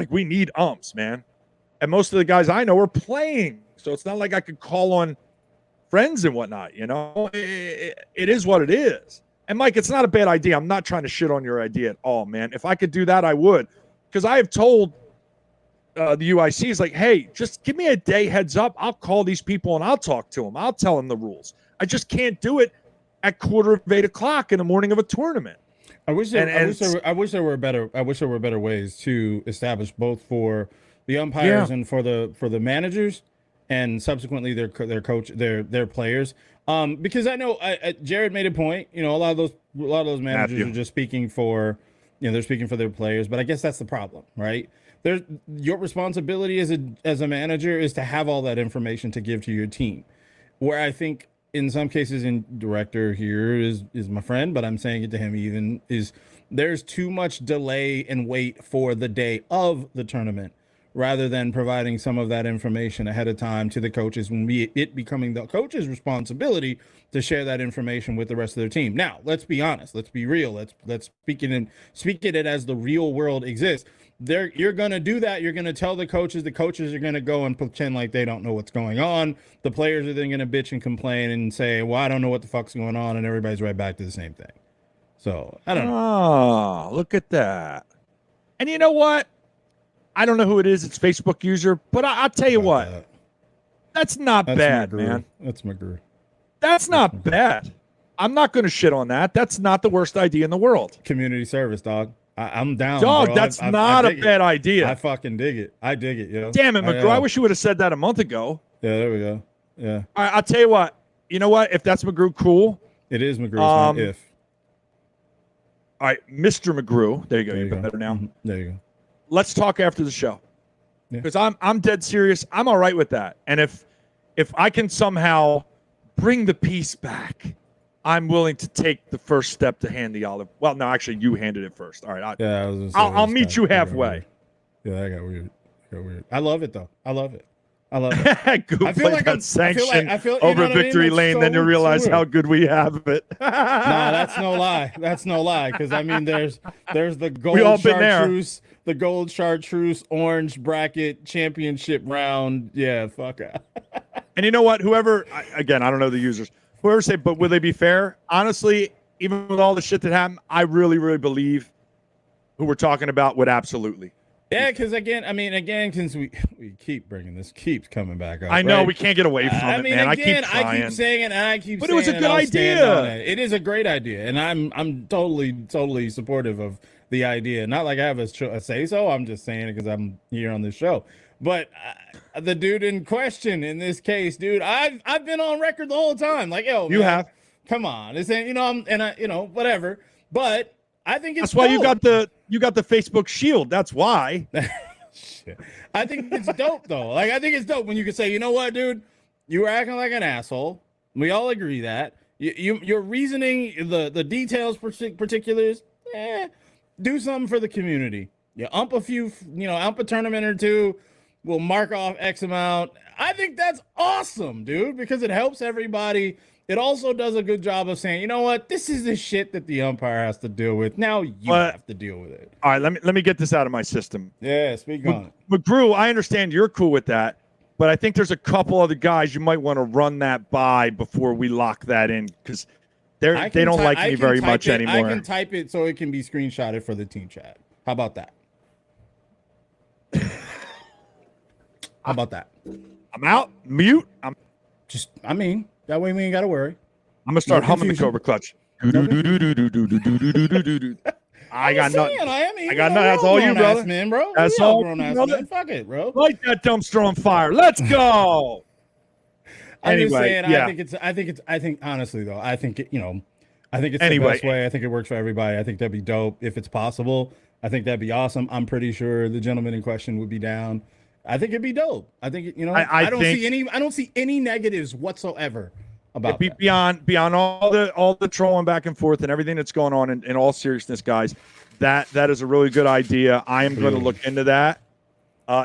we need umps, man. And most of the guys I know are playing. So it's not like I could call on friends and whatnot, it is what it is. And Mike, it's not a bad idea. I'm not trying to shit on your idea at all, man. If I could do that, I would. Because I have told the UICs, like, hey, just give me a day heads up. I'll call these people and I'll talk to them. I'll tell them the rules. I just can't do it at 8:15 in the morning of a tournament. I wish there were better ways to establish both for the umpires and for the managers, and subsequently their coach, their players. Because I know Jared made a point. A lot of those managers are just speaking for, they're speaking for their players. But I guess that's the problem, right? Your responsibility as a manager is to have all that information to give to your team. Where I think in some cases, and director here is my friend, but I'm saying it to him even, is there's too much delay and wait for the day of the tournament rather than providing some of that information ahead of time to the coaches, when it becoming the coach's responsibility to share that information with the rest of their team. Now, let's be honest, let's be real, let's speak it as the real world exists. You're going to do that. You're going to tell the coaches are going to go and pretend like they don't know what's going on. The players are then going to bitch and complain and say, well, I don't know what the fuck's going on. And everybody's right back to the same thing. So I don't know. Oh, look at that. And you know what? I don't know who it is. It's Facebook user, but I'll tell you what. That's not bad, man. That's McGrew. That's not bad. I'm not going to shit on that. That's not the worst idea in the world. Community service, dog. I'm down, dog. Bro. That's not a bad idea. I fucking dig it. I dig it, yo. Damn it, McGrew. I wish you would have said that a month ago. Yeah, there we go. Yeah. All right, I'll tell you what. You know what? If that's McGrew, cool. It is McGrew. It's not if. All right, Mr. McGrew. There you go. You're better now. There you go. Let's talk after the show. Because I'm dead serious. I'm all right with that. And if I can somehow bring the peace back, I'm willing to take the first step to hand the olive. Well, no, actually, you handed it first. All right. I'll meet you halfway. Yeah, that got weird. I love it, though. I love it. I feel like I'm sanctioned over victory lane. So then you realize how good we have it. No, that's no lie. That's no lie. Because I mean, there's the gold chartreuse, the gold chartreuse orange bracket championship round. Yeah, fuck. And you know what? Whoever, again, I don't know the users. Whoever say, but will they be fair? Honestly, even with all the shit that happened, I really, really believe who we're talking about would absolutely. Yeah, because since we keep bringing this, keeps coming back up. I know, right? We can't get away from it, man. Again, I keep saying it, and I keep but saying it. But it was a good idea. It is a great idea, and I'm totally supportive of the idea. Not like I have a say-so. I'm just saying it because I'm here on this show. But the dude in question in this case, dude, I've been on record the whole time. Like, yo, you have. Come on, this ain't, whatever. But I think it's that's why dope. you got the Facebook shield. That's why. Shit. I think it's dope though. Like, I think it's dope when you can say, you know what, dude, you were acting like an asshole. We all agree that your reasoning, the details, particulars. Do something for the community. You ump a few, ump a tournament or two. We'll mark off X amount. I think that's awesome, dude, because it helps everybody. It also does a good job of saying, you know what, this is the shit that the umpire has to deal with. Now you have to deal with it. All right, let me get this out of my system. Yeah, speak on it. McGrew, I understand you're cool with that, but I think there's a couple other guys you might want to run that by before we lock that in, because they don't like me very much anymore. I can type it so it can be screenshotted for the team chat. How about that? How about that? I'm out. Mute. I mean, that way we ain't got to worry. I'm gonna start humming the Cobra Clutch. I got nothing. I got nothing. That's all you, brother. Man, bro. That's all, man. Fuck it, bro. Light that dumpster on fire. Let's go. I'm just saying. yeah. I think honestly though, I think it's the best way. I think it works for everybody. I think that'd be dope if it's possible. I think that'd be awesome. I'm pretty sure the gentleman in question would be down. I think it'd be dope. I think I don't see any negatives whatsoever about that. Beyond all the trolling back and forth and everything that's going on. In all seriousness, guys, that is a really good idea. I am going to look into that.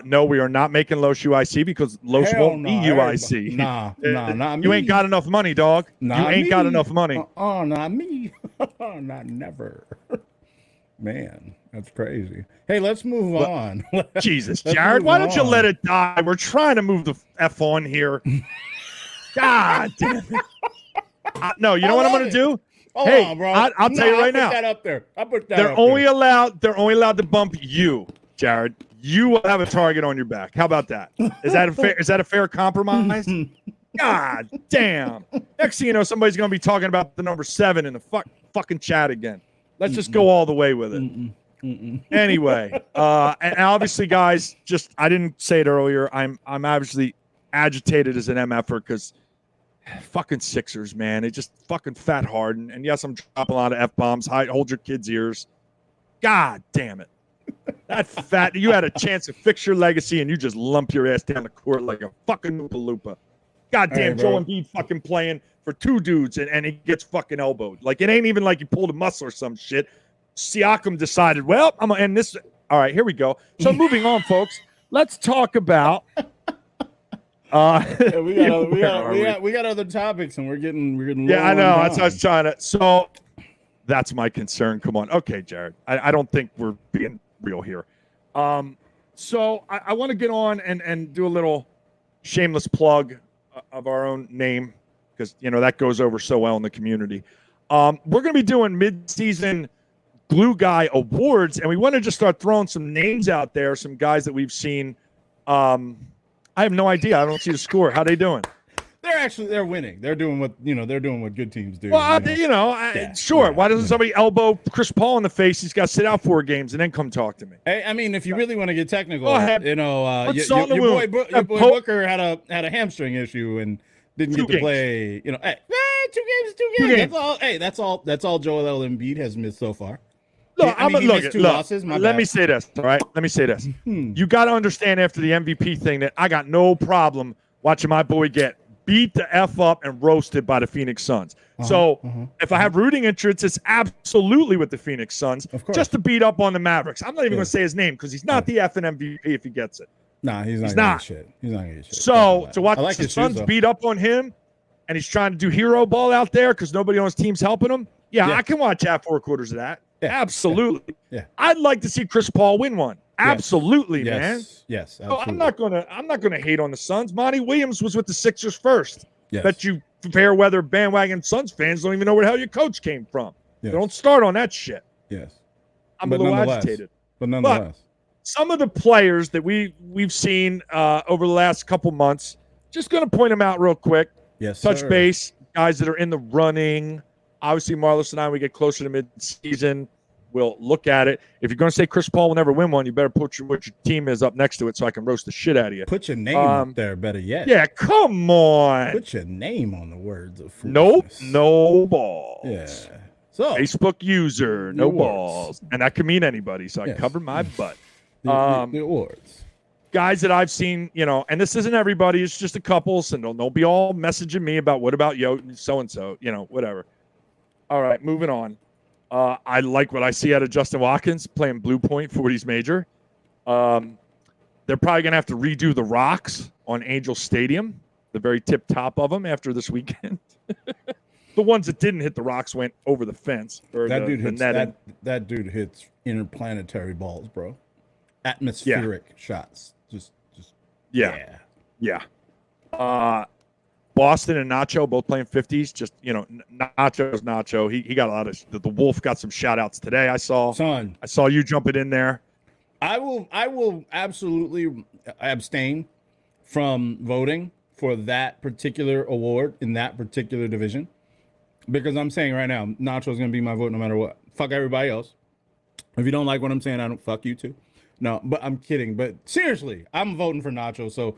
No, we are not making Los UIC because Los won't be UIC. Nah, not me. You ain't got enough money, dog. Not you ain't me. got enough money. Not me. Not never. Man, that's crazy. Hey, let's move on. Jesus, Jared, why don't you let it die? We're trying to move the F on here. God damn it. No, you know what I'm going to do? Hold on, bro. I'll tell you right now. Put that up there. I put that They're only allowed to bump you, Jared. You will have a target on your back. How about that? Is that a fair compromise? God damn. Next thing you know, somebody's going to be talking about the number 7 in the fucking chat again. Let's just go all the way with it. Anyway, and obviously, guys, I didn't say it earlier. I'm obviously agitated as an MFer because fucking Sixers, man. They just fucking fat hardened. And yes, I'm dropping a lot of F-bombs. Hold your kids' ears. God damn it. That fat, you had a chance to fix your legacy and you just lump your ass down the court like a fucking Oompa Loompa. Goddamn, Joel Embiid fucking playing for 2 dudes and he gets fucking elbowed. Like, it ain't even like he pulled a muscle or some shit. Siakam decided, well, I'm going to end this. All right, here we go. So moving on, folks, let's talk about. We got other topics and we're getting. Yeah, I know. That's what I was trying to. So that's my concern. Come on. Okay, Jared. I don't think we're being real here. So I want to get on and do a little shameless plug of our own name because that goes over so well in the community. We're going to be doing mid-season Glue Guy Awards, and we want to just start throwing some names out there, some guys that we've seen. I have no idea. I don't see the score. How they doing? They're winning. They're doing what good teams do. Well, sure. Why doesn't somebody elbow Chris Paul in the face? He's got to sit out 4 games and then come talk to me. Hey, I mean, if you really want to get technical, go ahead. your boy Booker had a hamstring issue and didn't get to play. 2 games. 2 games. That's all Joel Embiid has missed so far. Look, let me say this, all right? Let me say this. You got to understand after the MVP thing that I got no problem watching my boy get beat the F up and roasted by the Phoenix Suns. If I have rooting interests, it's absolutely with the Phoenix Suns, just to beat up on the Mavericks. I'm not even going to say his name because he's not the effing MVP if he gets it. Nah, he's not going to get shit. He's not going to get shit. So to watch the Suns beat up on him and he's trying to do hero ball out there because nobody on his team's helping him, I can watch 4 quarters of that. Yeah, absolutely. Yeah. I'd like to see Chris Paul win one. Absolutely, man. Yes. So I'm not gonna hate on the Suns. Monty Williams was with the Sixers first. Yes. Bet you fair weather bandwagon Suns fans don't even know where the hell your coach came from. Yes. They don't start on that shit. Yes. I'm a little agitated. But nonetheless. Some of the players that we've seen over the last couple months, just gonna point them out real quick. Yes. Touch base, guys that are in the running. Obviously, Marlos and I, we get closer to mid-season, we'll look at it. If you're going to say Chris Paul will never win one, you better put what your team is up next to it so I can roast the shit out of you. Put your name up there, better yet. Yeah, come on. Put your name on the words of foolishness. Nope, no balls. Yeah. So Facebook user, no balls. And that can mean anybody, so I cover my butt. The awards. Guys that I've seen, and this isn't everybody, it's just a couple, so don't be all messaging me about what about so-and-so, whatever. All right, moving on. I like what I see out of Justin Watkins playing Blue Point 40s Major. They're probably going to have to redo the rocks on Angel Stadium, the very tip top of them after this weekend. The ones that didn't hit the rocks went over the fence. That dude hits interplanetary balls, bro. Atmospheric shots. Just yeah. Boston and Nacho both playing 50s. Just, Nacho's Nacho. He got a lot of the Wolf got some shout outs today. I saw you jumping in there. I will absolutely abstain from voting for that particular award in that particular division. Because I'm saying right now, Nacho's going to be my vote no matter what. Fuck everybody else. If you don't like what I'm saying, I don't fuck you too. No, but I'm kidding. But seriously, I'm voting for Nacho. So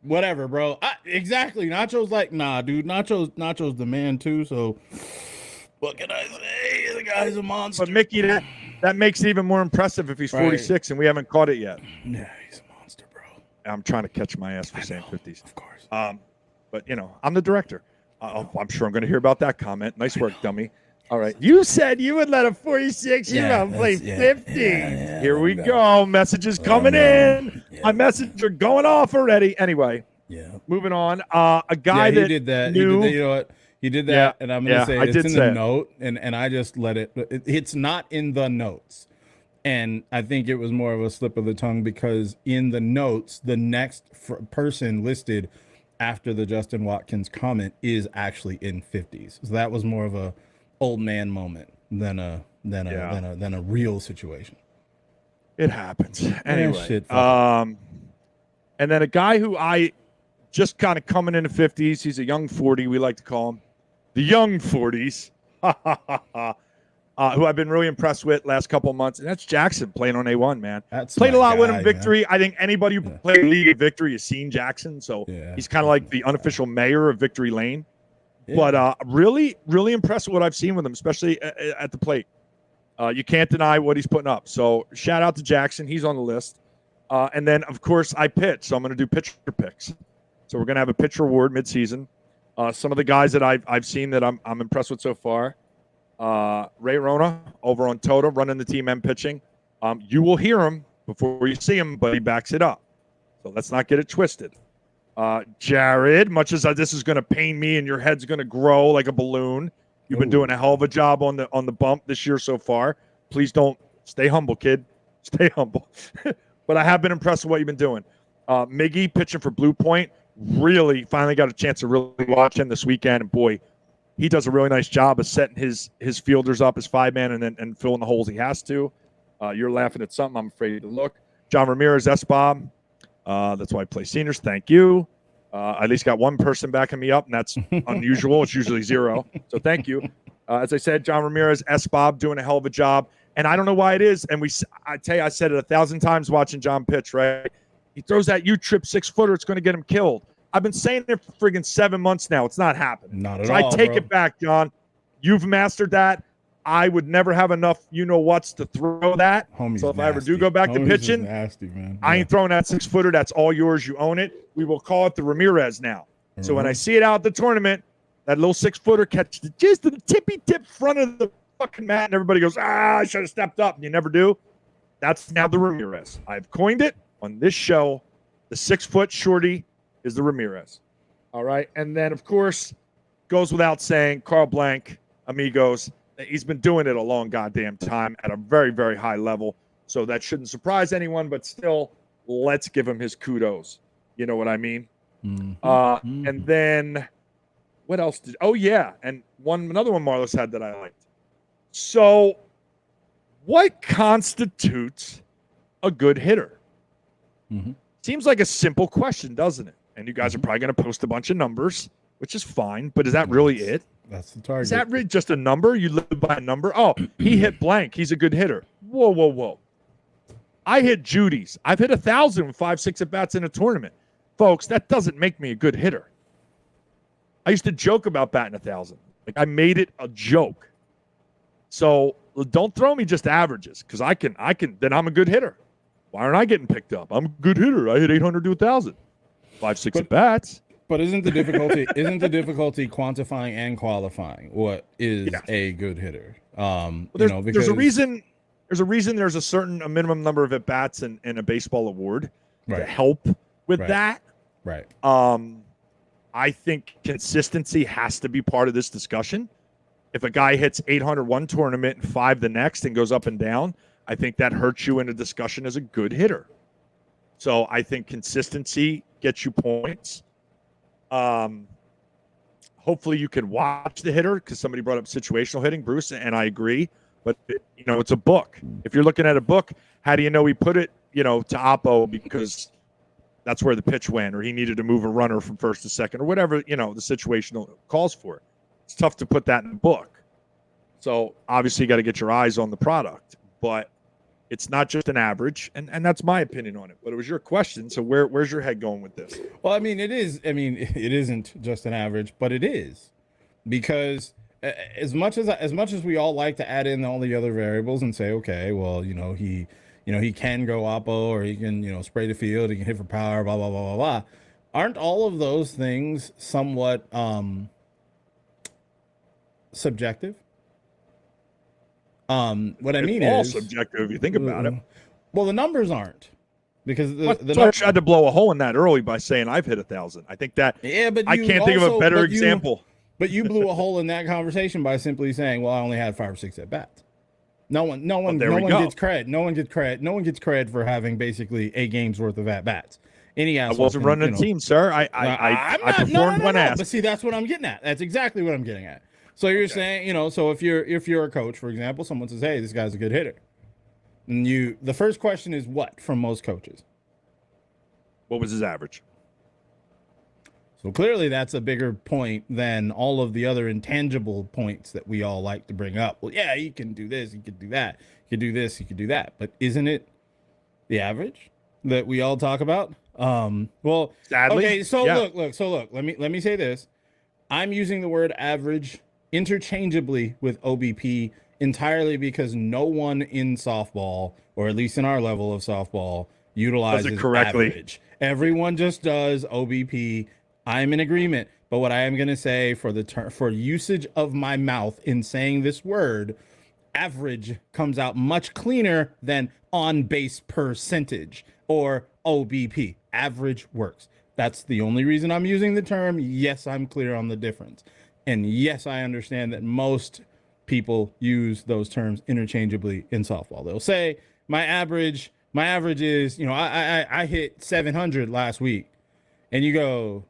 whatever, bro. Exactly. Nacho's like, nah, dude. Nacho's the man too. So what can I say? The guy's a monster. But Mickey, that makes it even more impressive if he's 46 and we haven't caught it yet. Yeah, he's a monster, bro. I'm trying to catch my ass for saying 50s. Of course. But I'm the director. I'm sure I'm going to hear about that comment. Nice work, dummy. All right. You said you would let a 46-year-old play 50. Here we go. Messages coming in. My messages are going off already. Anyway. Yeah. Moving on. A guy that did that. Knew, you know what? He did that, and I'm going to say it's in the note, and I just let it. It's not in the notes. And I think it was more of a slip of the tongue because in the notes, the next person listed after the Justin Watkins comment is actually in 50s. So that was more of a old man moment than a real situation. It happens. Anyway. And then a guy who I just kind of coming into 50s, he's a young 40, we like to call him. The young 40s. Who I've been really impressed with last couple of months, and that's Jackson playing on A1, man. Played a lot with him, Victory. Man. I think anybody who played League at Victory has seen Jackson, so he's kind of like the unofficial mayor of Victory Lane. Yeah. But really, really impressed with what I've seen with him, especially at the plate. You can't deny what he's putting up. So shout out to Jackson. He's on the list. And then, of course, I pitch, so I'm going to do pitcher picks. So we're going to have a pitcher award midseason. Some of the guys that I've seen that I'm impressed with so far. Ray Rona over on Toto running the team and pitching. You will hear him before you see him, but he backs it up. So let's not get it twisted. Jared, much as this is going to pain me and your head's going to grow like a balloon, you've been doing a hell of a job on the bump this year so far. Please don't stay humble, kid. Stay humble. But I have been impressed with what you've been doing. Miggy pitching for Blue Point. Really finally got a chance to really watch him this weekend, and boy, he does a really nice job of setting his fielders up as 5-man and filling the holes he has to. You're laughing at something. I'm afraid to look. John Ramirez, S-Bob. That's why I play seniors. Thank you. I at least got one person backing me up, and that's unusual. It's usually 0. So thank you. As I said, John Ramirez, S-Bob doing a hell of a job. And I don't know why it is. And I tell you, I said it 1,000 times watching John pitch, right? He throws that U-trip 6-footer. It's going to get him killed. I've been saying it for friggin' 7 months now. It's not happening. Not at all, I take it back, John. You've mastered that. I would never have enough you-know-whats to throw that. Homie's so if nasty. I ever do go back to pitching, nasty, man. I ain't throwing that 6-footer. That's all yours. You own it. We will call it the Ramirez now. Mm-hmm. So when I see it out at the tournament, that little 6-footer catches just the tippy-tip front of the fucking mat, and everybody goes, I should have stepped up. And you never do. That's now the Ramirez. I've coined it on this show. The 6-foot shorty is the Ramirez. All right. And then, of course, goes without saying, Carl Blank, amigos. He's been doing it a long goddamn time at a very, very high level. So that shouldn't surprise anyone, but still, let's give him his kudos. You know what I mean? Mm-hmm. And then what else did? Oh, yeah. And another one Marlos had that I liked. So what constitutes a good hitter? Mm-hmm. Seems like a simple question, doesn't it? And you guys are probably going to post a bunch of numbers, which is fine. But is that really it? That's the target. Is that really just a number? You live by a number? Oh, he hit blank. He's a good hitter. Whoa, whoa, whoa. I hit Judy's. I've hit 1,000 with 5-6 at-bats in a tournament. Folks, that doesn't make me a good hitter. I used to joke about batting 1,000. Like, I made it a joke. So don't throw me just averages, because I can, then I'm a good hitter. Why aren't I getting picked up? I'm a good hitter. I hit 800 to 1,000. 5-6 at-bats. But isn't the difficulty quantifying and qualifying what is a good hitter? Because there's a reason there's a minimum number of at-bats in a baseball award to help with that. Right. I think consistency has to be part of this discussion. If a guy hits 800 one tournament and 5 the next and goes up and down, I think that hurts you in a discussion as a good hitter. So I think consistency gets you points. Hopefully you can watch the hitter, because somebody brought up situational hitting, Bruce, and I agree. But, it's a book. If you're looking at a book, how do you know he put it, to Oppo? Because that's where the pitch went, or he needed to move a runner from first to second, or whatever, the situation calls for. It's tough to put that in the book. So obviously you got to get your eyes on the product, but it's not just an average, and that's my opinion on it. But it was your question, so where's your head going with this? Well, it isn't just an average, but it is, because as much as we all like to add in all the other variables and say, okay, well, he can go oppo, or he can, spray the field, he can hit for power, blah blah blah blah blah. Aren't all of those things somewhat subjective? What I mean is all subjective if you think about it. Well, the numbers aren't, because I tried to blow a hole in that early by saying I've hit 1,000. I think that but I can't think of a better example. But you blew a hole in that conversation by simply saying, "Well, I only had 5 or 6 at bats." No one gets credit. No one gets credit for having basically 8 games worth of at bats. I wasn't running a team, sir. I performed when asked. But see, that's what I'm getting at. That's exactly what I'm getting at. So you're saying, so if you're a coach, for example, someone says, "Hey, this guy's a good hitter," and the first question is what from most coaches? What was his average? So clearly that's a bigger point than all of the other intangible points that we all like to bring up. Well, yeah, you can do this, you can do that, you can do this, you can do that. But isn't it the average that we all talk about? Well, sadly, okay, so look, let me say this. I'm using the word average interchangeably with OBP entirely because no one in softball, or at least in our level of softball, utilizes it correctly. Average. Everyone just does OBP. I'm in agreement, but what I am going to say for usage of my mouth in saying this word, average comes out much cleaner than on base percentage or OBP. Average works. That's the only reason I'm using the term. Yes, I'm clear on the difference. And yes, I understand that most people use those terms interchangeably in softball. They'll say my average is, I hit 700 last week. And you go,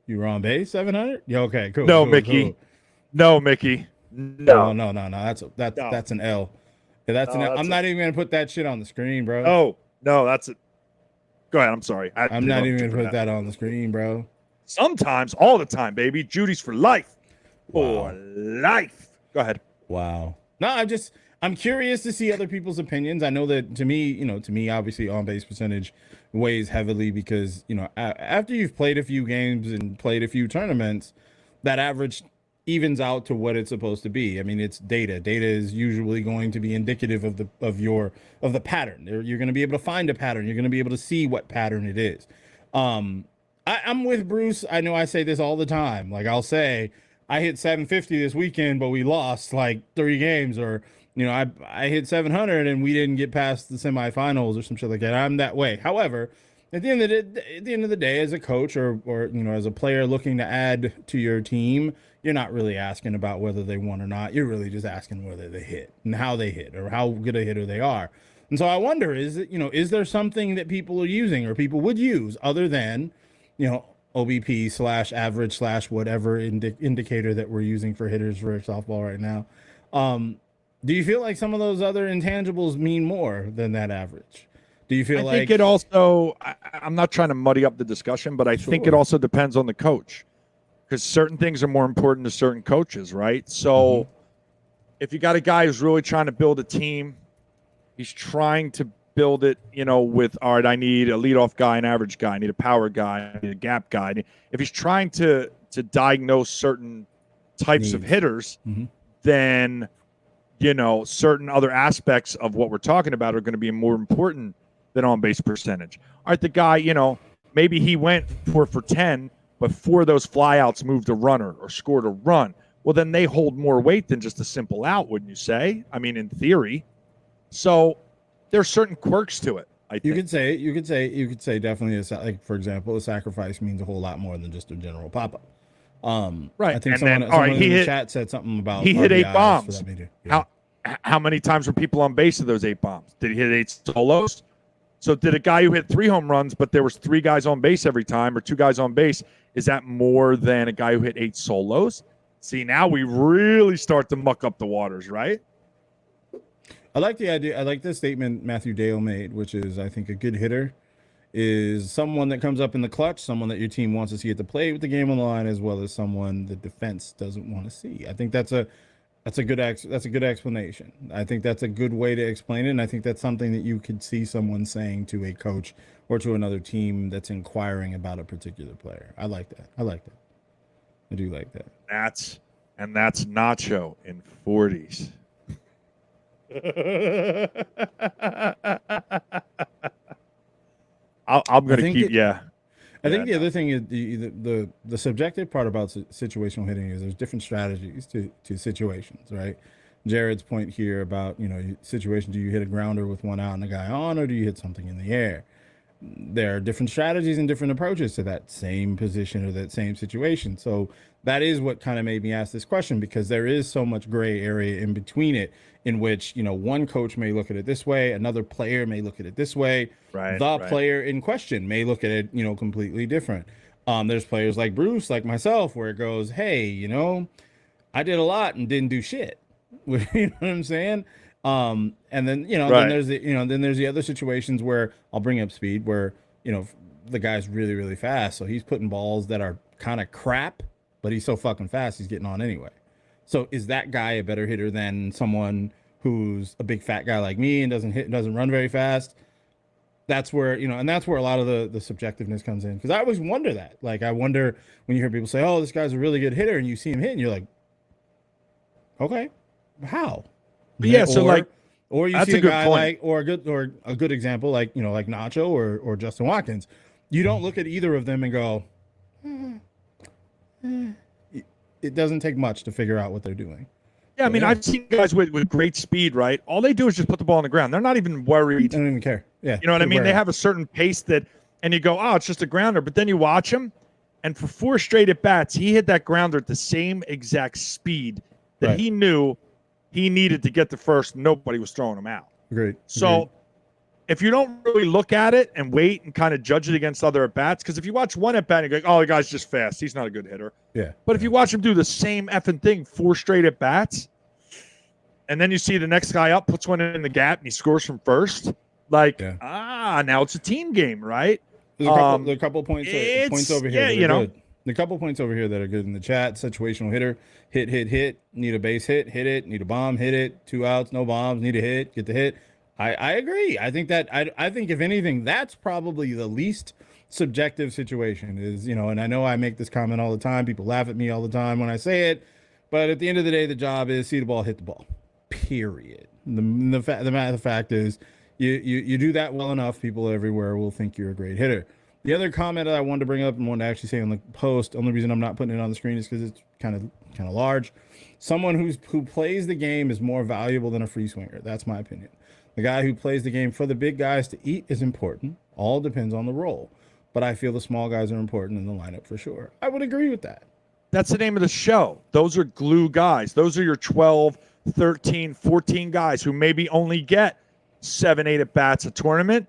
you were on base 700? Yeah, okay, cool. No, cool, Mickey. Cool. No, Mickey. No. That's an L. Yeah, that's an L. I'm not even gonna put that shit on the screen, bro. No, that's it. Go ahead. I'm sorry. I'm not even gonna put that on the screen, bro. Sometimes, all the time, baby. Judy's for life. Wow. For life. Go ahead. Wow. No, I'm curious to see other people's opinions. I know that to me, obviously on base percentage weighs heavily because, after you've played a few games and played a few tournaments, that average evens out to what it's supposed to be. I mean, it's data. Data is usually going to be indicative of the pattern. You're going to be able to find a pattern. You're going to be able to see what pattern it is. I'm with Bruce. I know I say this all the time. Like I'll say, I hit 750 this weekend, but we lost like 3 games, or I hit 700 and we didn't get past the semifinals or some shit like that. I'm that way. However, at the end of the day, as a coach or as a player looking to add to your team, you're not really asking about whether they won or not. You're really just asking whether they hit and how they hit or how good a hitter they are. And so I wonder, is there something that people are using or people would use other than, OBP / average / whatever indicator that we're using for hitters for softball right now? Do you feel like some of those other intangibles mean more than that average? Do you feel I think it also, I'm not trying to muddy up the discussion, but I think it also depends on the coach, because certain things are more important to certain coaches, right? So if you got a guy who's really trying to build a team, he's trying to build it, with, all right, I need a leadoff guy, an average guy, I need a power guy, I need a gap guy. If he's trying to diagnose certain types of hitters, then, certain other aspects of what we're talking about are going to be more important than on-base percentage. All right, the guy, maybe he went 4 for 10, but 4 of those flyouts moved a runner or scored a run. Well, then they hold more weight than just a simple out, wouldn't you say? I mean, in theory. So there's certain quirks to it. I think. You could say definitely, like for example, a sacrifice means a whole lot more than just a general pop-up. Right. I think someone in the chat said something about he hit RBIs 8 bombs. Yeah. How many times were people on base of those 8 bombs? Did he hit 8 solos? So did a guy who hit 3 home runs, but there was 3 guys on base every time, or 2 guys on base, is that more than a guy who hit 8 solos? See, now we really start to muck up the waters, right? I like the idea. I like the statement Matthew Dale made, which is, I think a good hitter is someone that comes up in the clutch, someone that your team wants to see at the plate with the game on the line, as well as someone the defense doesn't want to see. I think that's a good explanation. I think that's a good way to explain it, and I think that's something that you could see someone saying to a coach or to another team that's inquiring about a particular player. I like that. I do like that. That's Nacho in 40s. I'm going to keep, yeah. I think the other thing is the subjective part about situational hitting is there's different strategies to situations, right? Jared's point here about, situation, do you hit a grounder with one out and a guy on, or do you hit something in the air? There are different strategies and different approaches to that same position or that same situation. So that is what kind of made me ask this question, because there is so much gray area in between it, in which, one coach may look at it this way, another player may look at it this way. Right. Player in question may look at it, completely different. There's players like Bruce, like myself, where it goes, hey, I did a lot and didn't do shit. You know what I'm saying? And then, then there's the other situations where I'll bring up speed, where, the guy's really, really fast. So he's putting balls that are kind of crap, but he's so fucking fast, he's getting on anyway. So is that guy a better hitter than someone who's a big fat guy like me and doesn't run very fast? That's where, and that's where a lot of the subjectiveness comes in. Because I always wonder that. Like, I wonder when you hear people say, oh, this guy's a really good hitter, and you see him hit, and you're like, okay, how? But yeah, or you see a guy like, or a good example, like, like Nacho or Justin Watkins. You don't look at either of them and go, it doesn't take much to figure out what they're doing. Yeah, I mean, I've seen guys with great speed, right? All they do is just put the ball on the ground. They're not even worried. They don't even care. Yeah. You know what I mean? They have a certain pace and you go, oh, it's just a grounder. But then you watch him, and for 4 straight at-bats, he hit that grounder at the same exact speed that he knew he needed to get to first. Nobody was throwing him out. Great. So if you don't really look at it and wait and kind of judge it against other at-bats, because if you watch one at-bat and you go, oh, the guy's just fast, he's not a good hitter. Yeah. But if you watch him do the same effing thing 4 straight at-bats, and then you see the next guy up, puts one in the gap, and he scores from first, now it's a team game, right? There's a couple points over here. Good. A couple points over here that are good in the chat. Situational hitter, hit, need a base hit it, need a bomb, hit it, 2 outs, no bombs, need a hit, get the hit. I agree. I think that I think if anything, that's probably the least subjective situation is, and I know I make this comment all the time. People laugh at me all the time when I say it, but at the end of the day, the job is see the ball, hit the ball, period. The fact is you do that well enough, people everywhere will think you're a great hitter. The other comment that I wanted to bring up and wanted to actually say on the post, only reason I'm not putting it on the screen is because it's kind of large. Someone who plays the game is more valuable than a free swinger. That's my opinion. The guy who plays the game for the big guys to eat is important. All depends on the role. But I feel the small guys are important in the lineup for sure. I would agree with that. That's the name of the show. Those are glue guys. Those are your 12, 13, 14 guys who maybe only get 7, 8 at-bats a tournament,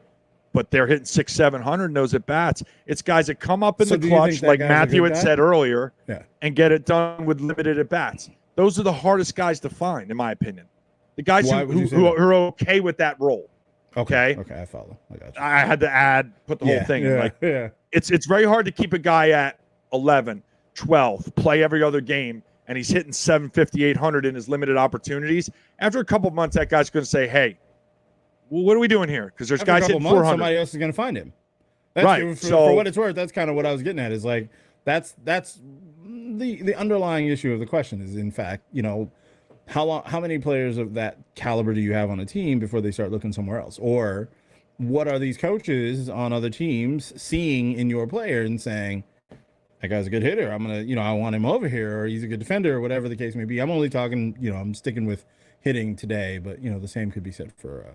but they're hitting 600, 700 in those at-bats. It's guys that come up in the clutch, like Matthew had said earlier, and get it done with limited at-bats. Those are the hardest guys to find, in my opinion. The guys who are okay with that role. Okay, I follow. I got you. I had to put the whole thing in. It's very hard to keep a guy at 11, 12, play every other game, and he's hitting 750, 800 in his limited opportunities. After a couple of months, that guy's going to say, hey, well, what are we doing here? Because there's guys hitting 400. Somebody else is going to find him. For what it's worth, that's kind of what I was getting at. Is like that's the underlying issue of the question is, in fact, how many players of that caliber do you have on a team before they start looking somewhere else? Or what are these coaches on other teams seeing in your player and saying, that guy's a good hitter, I'm going to, I want him over here, or he's a good defender, or whatever the case may be. I'm only talking, I'm sticking with hitting today, but, the same could be said for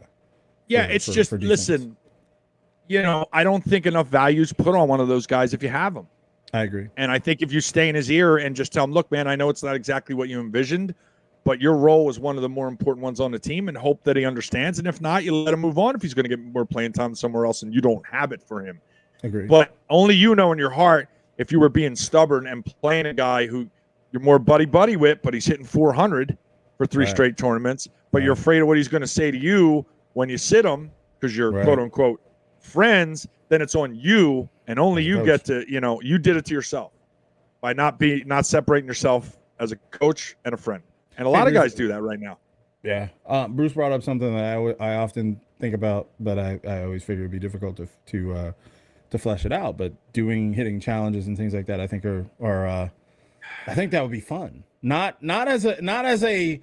listen, I don't think enough value is put on one of those guys if you have them. I agree. And I think if you stay in his ear and just tell him, look, man, I know it's not exactly what you envisioned, but your role is one of the more important ones on the team, and hope that he understands. And if not, you let him move on if he's going to get more playing time somewhere else and you don't have it for him. Agree. But only you know in your heart if you were being stubborn and playing a guy who you're more buddy with, but he's hitting 400 for 3 straight tournaments, but you're afraid of what he's going to say to you when you sit him because you're quote-unquote friends, then it's on you, and only you get to, you did it to yourself by not separating yourself as a coach and a friend. And a lot of guys do that right now. Yeah. Bruce brought up something that I often think about, but I always figure it'd be difficult to flesh it out. But hitting challenges and things like that, I think I think that would be fun. Not as a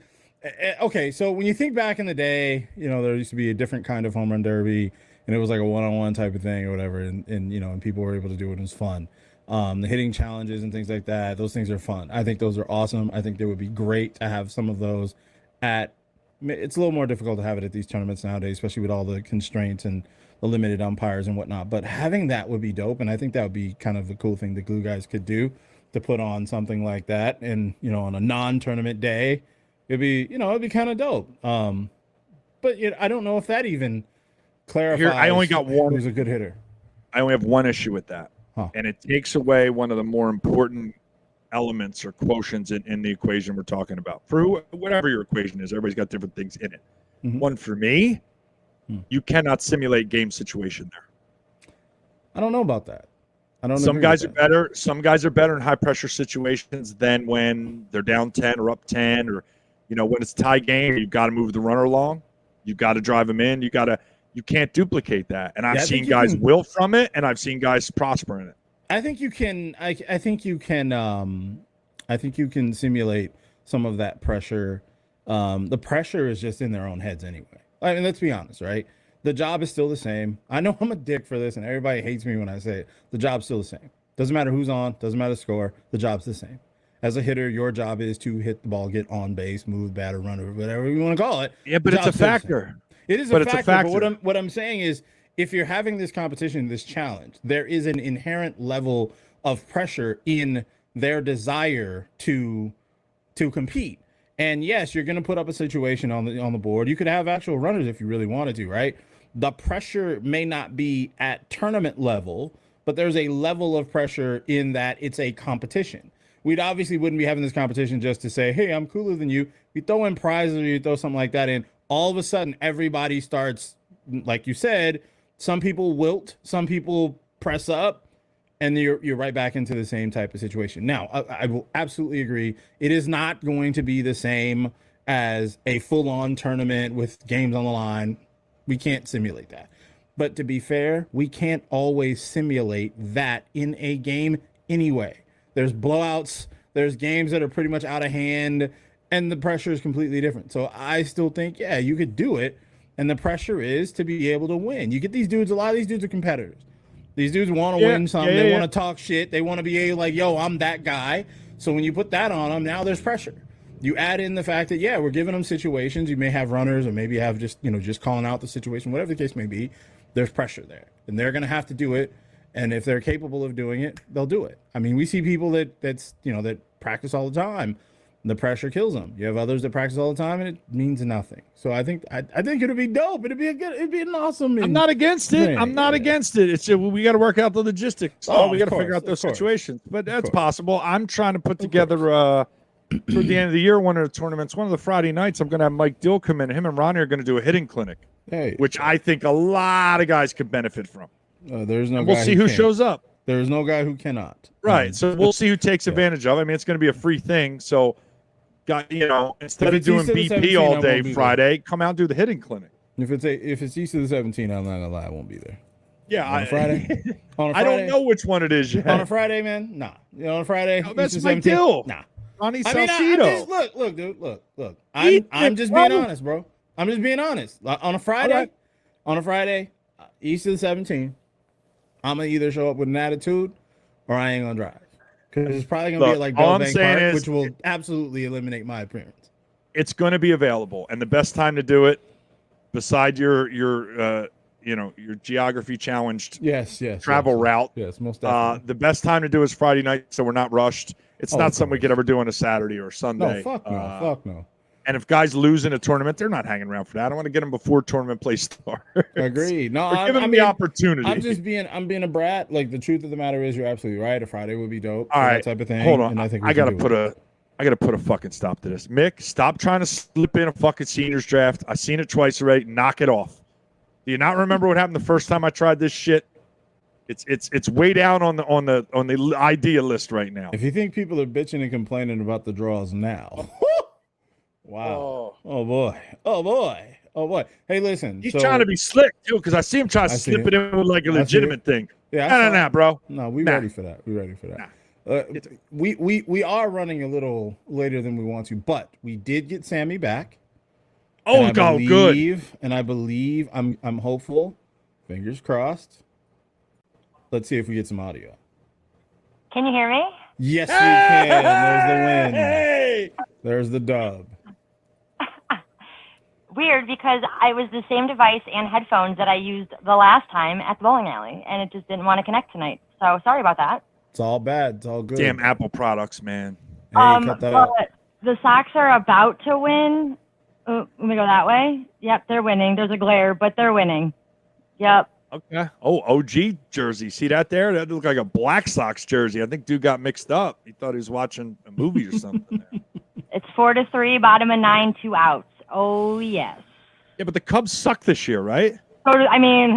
okay. So when you think back in the day, there used to be a different kind of home run derby, and it was like a one-on-one type of thing or whatever, and people were able to do it. It was fun. The hitting challenges and things like that, those things are fun. I think those are awesome. I think they would be great to have some of those it's a little more difficult to have it at these tournaments nowadays, especially with all the constraints and the limited umpires and whatnot. But having that would be dope, and I think that would be kind of the cool thing the Glue guys could do, to put on something like that. And on a non-tournament day, it'd be kind of dope. But I don't know if that even clarifies. I only got one. Who's a good hitter? I only have one issue with that, and it takes away one of the more important elements or quotients in the equation we're talking about. For whatever your equation is, everybody's got different things in it. Mm-hmm. One for me, you cannot simulate game situation there. I don't know about that. I don't. Some guys are better. Some guys are better in high pressure situations than when they're down 10 or up 10, or when it's a tie game, you've got to move the runner along. You've got to drive them in. You can't duplicate that. And I've seen guys will from it, and I've seen guys prosper in it. I think you can. I think you can. I think you can simulate some of that pressure. The pressure is just in their own heads anyway. I mean, let's be honest, right? The job is still the same. I know I'm a dick for this, and everybody hates me when I say it. The job's still the same. Doesn't matter who's on. Doesn't matter the score. The job's the same. As a hitter, your job is to hit the ball, get on base, move, batter, run, or whatever you want to call it. Yeah, but it's a factor. It is a factor. But what I'm saying is, if you're having this competition, this challenge, there is an inherent level of pressure in their desire to compete. And yes, you're going to put up a situation on the board. You could have actual runners if you really wanted to, right? The pressure may not be at tournament level, but there's a level of pressure in that it's a competition. We'd obviously wouldn't be having this competition just to say, hey, I'm cooler than you. You throw in prizes or you throw something like that in, all of a sudden everybody starts, like you said, some people wilt, some people press up, and you're right back into the same type of situation. Now, I will absolutely agree. It is not going to be the same as a full-on tournament with games on the line. We can't simulate that. But to be fair, we can't always simulate that in a game anyway. There's blowouts. There's games that are pretty much out of hand, and the pressure is completely different. So I still think, yeah, you could do it. And the pressure is to be able to win. You get these dudes, a lot of these dudes are competitors. These dudes want to win something. They want to talk shit. They want to be like, yo, I'm that guy. So when you put that on them, now there's pressure. You add in the fact that, we're giving them situations. You may have runners or maybe have just calling out the situation, whatever the case may be. There's pressure there. And they're going to have to do it. And if they're capable of doing it, they'll do it. I mean, we see people that practice all the time. The pressure kills them. You have others that practice all the time, and it means nothing. So I think it'd be dope. It'd be an awesome. I'm not against it. I'm not against it. It's we got to work out the logistics. We got to figure out those situations. But that's possible. I'm trying to put together toward the end of the year one of the tournaments. One of the Friday nights, I'm going to have Mike Dill come in. Him and Ronnie are going to do a hitting clinic, which I think a lot of guys could benefit from. There's no. We'll see who shows up. There's no guy who cannot. Right. So we'll see who takes advantage of it. I mean, it's going to be a free thing. So. Instead of doing BP all day Friday, come out and do the hitting clinic. If it's east of the 17, I'm not gonna lie, I won't be there. Yeah, on a Friday. I don't know which one it is yet. On a Friday, man. Nah. On a Friday. No, that's my deal. Nah. Ronnie Salcido. Look, dude. Look. I'm just being honest, bro. I'm just being honest. On a Friday, east of the 17, I'm gonna either show up with an attitude or I ain't gonna drive. Because it's probably going to be at like Bell Bank Park, which will absolutely eliminate my appearance. It's going to be available, and the best time to do it, beside your geography challenged travel route. Yes, most definitely. The best time to do is Friday night, so we're not rushed. It's not something we could ever do on a Saturday or a Sunday. No, fuck no. And if guys lose in a tournament, they're not hanging around for that. I want to get them before tournament play starts. Agreed. No, I'm giving them the opportunity. I'm being a brat. Like, the truth of the matter is, you're absolutely right. A Friday would be dope. All right, that type of thing. Hold on. And I gotta put a fucking stop to this. Mick, stop trying to slip in a fucking seniors draft. I've seen it twice already. Knock it off. Do you not remember what happened the first time I tried this shit? It's way down on the idea list right now. If you think people are bitching and complaining about the draws now, wow! Oh boy! Oh boy! Oh boy! Hey, listen. He's trying to be slick too, because I see him trying to slip it in with like a legitimate thing. Yeah, nah, bro. No, we ready for that. We ready for that. We are running a little later than we want to, but we did get Sammy back. Oh, good. And I believe I'm hopeful. Fingers crossed. Let's see if we get some audio. Can you hear me? Yes, we can. There's the win. Hey! There's the dub. Weird, because I was the same device and headphones that I used the last time at the bowling alley, and it just didn't want to connect tonight. So sorry about that. It's all bad. It's all good. Damn Apple products, man. Hey, cut that out. The Sox are about to win. Let me go that way. Yep, they're winning. There's a glare, but they're winning. Yep. Okay. Oh, OG jersey. See that there? That looked like a Black Sox jersey. I think dude got mixed up. He thought he was watching a movie or something there. It's 4-3, bottom of 9, 2 outs. Oh, yes. Yeah, but the Cubs suck this year, right? So, I mean,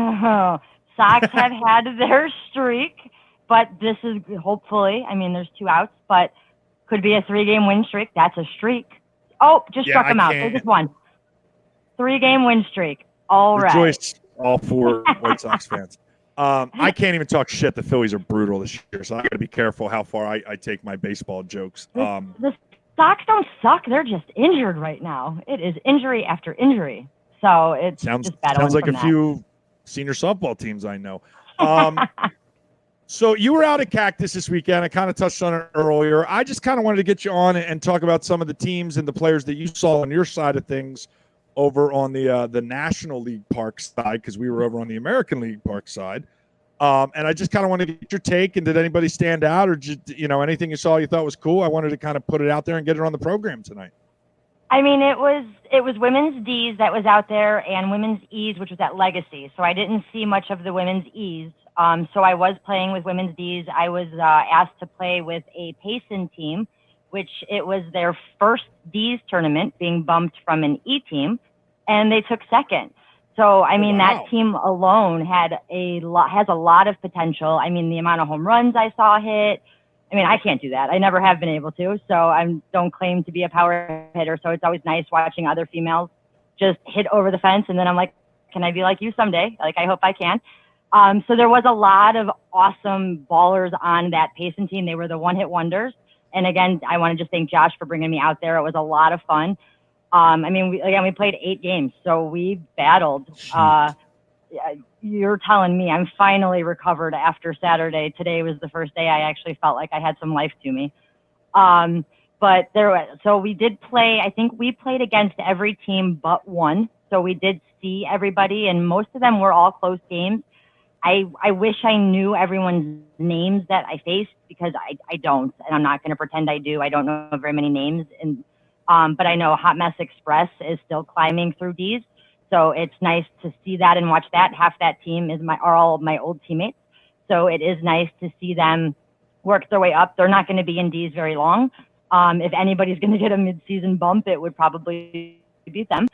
Sox have had their streak, but this is hopefully, I mean, there's 2 outs, but could be a 3-game win streak. That's a streak. Oh, just struck them out. They just won. 3-game win streak. All right. Rejoice, all 4 White Sox fans. I can't even talk shit. The Phillies are brutal this year, so I got to be careful how far I take my baseball jokes. The Sox don't suck. They're just injured right now. It is injury after injury. So it's sounds just like a few senior softball teams I know. So you were out at Cactus this weekend. I kind of touched on it earlier. I just kind of wanted to get you on and talk about some of the teams and the players that you saw on your side of things over on the National League Park side, because we were over on the American League Park side. And I just kind of wanted to get your take. And did anybody stand out, or just, anything you saw you thought was cool? I wanted to kind of put it out there and get it on the program tonight. I mean, it was women's D's that was out there and women's E's, which was at Legacy. So I didn't see much of the women's E's. So I was playing with women's D's. I was asked to play with a Payson team, which it was their first D's tournament, being bumped from an E team, and they took second. So, I mean, that team alone has a lot of potential. I mean, the amount of home runs I saw hit, I mean, I can't do that. I never have been able to. So I don't claim to be a power hitter. So it's always nice watching other females just hit over the fence. And then I'm like, can I be like you someday? Like, I hope I can. So there was a lot of awesome ballers on that Payson team. They were the one-hit wonders. And again, I want to just thank Josh for bringing me out there. It was a lot of fun. I mean, we played 8 games, so we battled. You're telling me I'm finally recovered after Saturday. Today was the first day I actually felt like I had some life to me. But so we did play. I think we played against every team but one. So we did see everybody, and most of them were all close games. I wish I knew everyone's names that I faced, because I don't, and I'm not going to pretend I do. I don't know very many names, and but I know Hot Mess Express is still climbing through D's, so it's nice to see that and watch that. Half that team are all of my old teammates, so it is nice to see them work their way up. They're not going to be in D's very long. If anybody's going to get a mid-season bump, it would probably be them.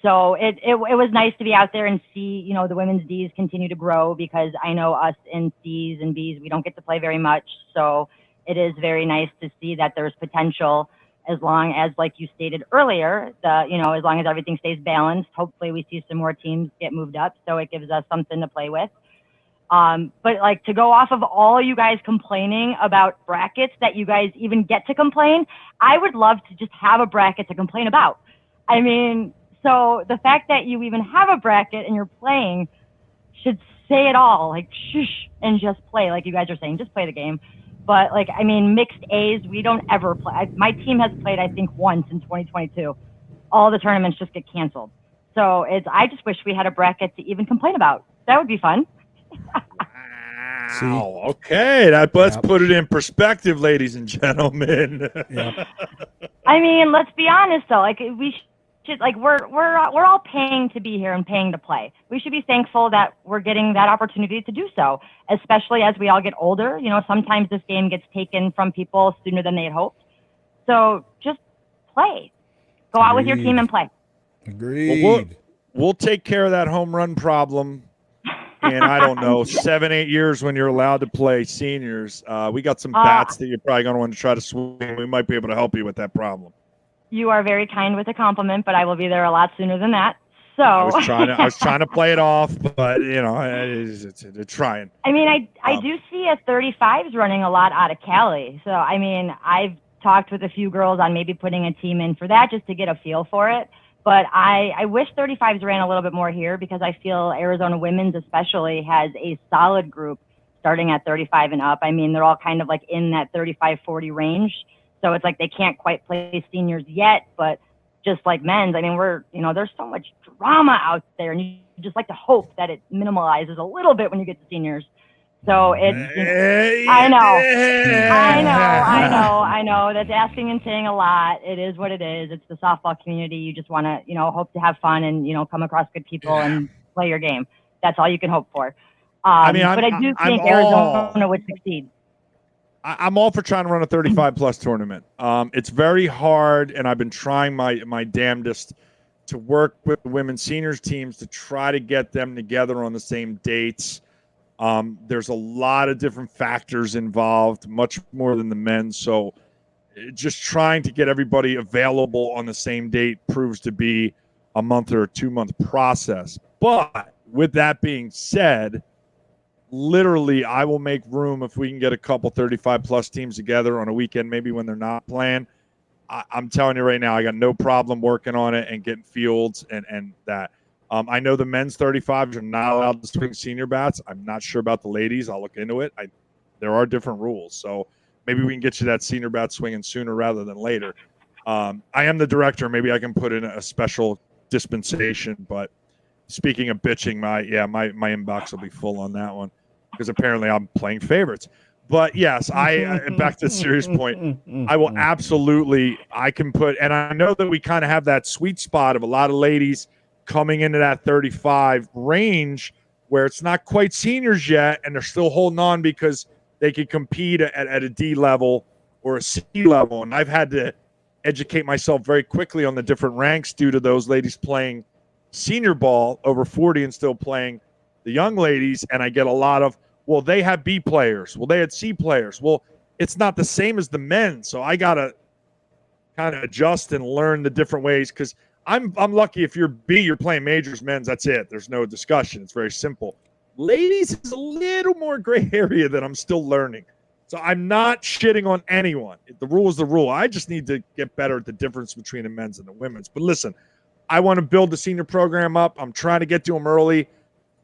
So it was nice to be out there and see, the women's D's continue to grow, because I know us in C's and B's, we don't get to play very much. So it is very nice to see that there's potential, as long as, like you stated earlier, as long as everything stays balanced. Hopefully we see some more teams get moved up, so it gives us something to play with. But like, to go off of all you guys complaining about brackets that you guys even get to complain, I would love to just have a bracket to complain about. I mean, so the fact that you even have a bracket and you're playing should say it all. Like, shush, and just play, like you guys are saying, just play the game. But like, I mean, mixed A's, we don't ever play. My team has played, I think, once in 2022. All the tournaments just get canceled. So I just wish we had a bracket to even complain about. That would be fun. Wow. Okay, let's put it in perspective, ladies and gentlemen. I mean, let's be honest though. Like, we should, like, we're all paying to be here and paying to play. We should be thankful that we're getting that opportunity to do so, especially as we all get older. Sometimes this game gets taken from people sooner than they had hoped. So just play. Go out with your team and play. Agreed. We'll take care of that home run problem in, I don't know, 7-8 years when you're allowed to play seniors. We got some bats that you're probably going to want to try to swing. We might be able to help you with that problem. You are very kind with a compliment, but I will be there a lot sooner than that. So I was trying to play it off, but it's trying. I mean, I do see a 35s running a lot out of Cali. So I mean, I've talked with a few girls on maybe putting a team in for that just to get a feel for it. But I wish 35s ran a little bit more here because I feel Arizona women's especially has a solid group starting at 35 and up. I mean, they're all kind of like in that 35-40 range. So it's like they can't quite play seniors yet, but just like men's, I mean, there's so much drama out there, and you just like to hope that it minimalizes a little bit when you get to seniors. So it's, I know. That's asking and saying a lot. It is what it is. It's the softball community. You just want to, hope to have fun and, come across good people and play your game. That's all you can hope for. But I do think Arizona would succeed. I'm all for trying to run a 35-plus tournament. It's very hard, and I've been trying my damnedest to work with the women's seniors teams to try to get them together on the same dates. There's a lot of different factors involved, much more than the men. So just trying to get everybody available on the same date proves to be a month or a 2-month process. But with that being said, literally, I will make room if we can get a couple 35-plus teams together on a weekend, maybe when they're not playing. I'm telling you right now, I got no problem working on it and getting fields and that. I know the men's 35s are not allowed to swing senior bats. I'm not sure about the ladies. I'll look into it. There are different rules. So maybe we can get you that senior bat swinging sooner rather than later. I am the director. Maybe I can put in a special dispensation. But speaking of bitching, my inbox will be full on that one because apparently I'm playing favorites. But yes, back to the serious point, I will absolutely, I can put, and I know that we kind of have that sweet spot of a lot of ladies coming into that 35 range where it's not quite seniors yet and they're still holding on because they could compete at a D level or a C level. And I've had to educate myself very quickly on the different ranks due to those ladies playing senior ball over 40 and still playing the young ladies. And I get a lot of, well, they had B players. Well, they had C players. Well, it's not the same as the men. So I got to kind of adjust and learn the different ways because I'm lucky if you're B, you're playing majors, men's, that's it. There's no discussion. It's very simple. Ladies is a little more gray area that I'm still learning. So I'm not shitting on anyone. The rule is the rule. I just need to get better at the difference between the men's and the women's. But listen, I want to build the senior program up. I'm trying to get to them early.